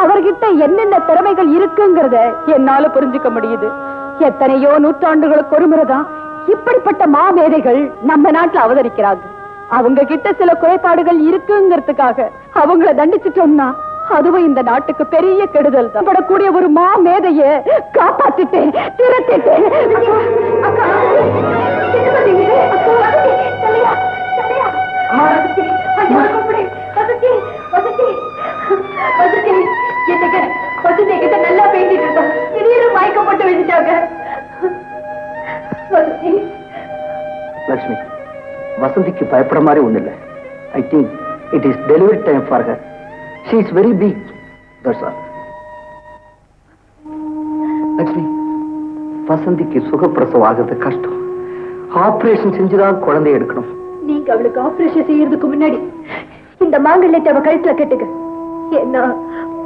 அவர்கிட்ட என்னென்ன திறமைகள் இருக்குங்கிறத என்னால புரிஞ்சுக்க முடியுது. எத்தனையோ நூற்றாண்டுகளுக்கு ஒரு முறைதான் இப்படிப்பட்ட மாமேதைகள் நம்ம நாட்டுல அவதரிக்கிறாங்க. அவங்க கிட்ட சில குறைபாடுகள் இருக்குங்கிறதுக்காக அவங்கள தண்டிச்சிட்டோம்னா அதுவும் இந்த நாட்டுக்கு பெரிய கெடுதல் தான். படக்கூடிய ஒரு மாமேதைய காப்பாத்திட்டேன், திரட்டிட்டேன். நல்லா பேசிட்டு இருந்தோம், திடீர்னு மயக்கப்பட்டு விழுந்துட்டாங்க. லட்சுமி, வசந்திக்கு பயப்பட மாதிரி ஒண்ணு இல்ல. I think it is delivery time for her. She is very weak. That's all. Lakshmi, வசந்திக்கு சுகப்பிரசவம் ஆகிறது கஷ்டம். ஆபரேஷன் செஞ்சுதான் குழந்தை எடுக்கணும். நீங்க அவளுக்கு ஆபரேஷன் செய்யறதுக்கு முன்னாடி இந்த மாங்கல்யத்தை அவ கழுத்துல கட்டுங்க. ஏன்னா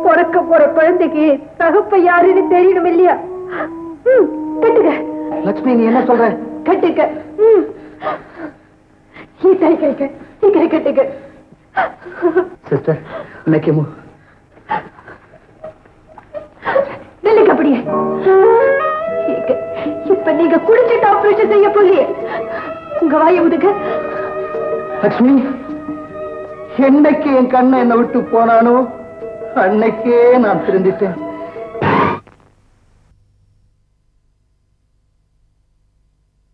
பிறக்க போற குழந்தைக்கு தகப்ப யாருன்னு தெரியணும் இல்லையா? கட்டுங்க. லட்சுமி, நீ என்ன சொல்ற? கட்டுங்க. சீக்கிரம் கட்டுங்க. Sister, make a move. நில்லுங்க அப்படியே. இப்ப நீங்க குடிச்சிட்டு ஆபரேஷன் செய்ய போலியே, உங்க வாயை உதுங்க. லட்சுமி, என்னைக்கு என் கண்ணை என்னை விட்டு போனானோ அன்னைக்கே நான் திருந்திட்டேன்.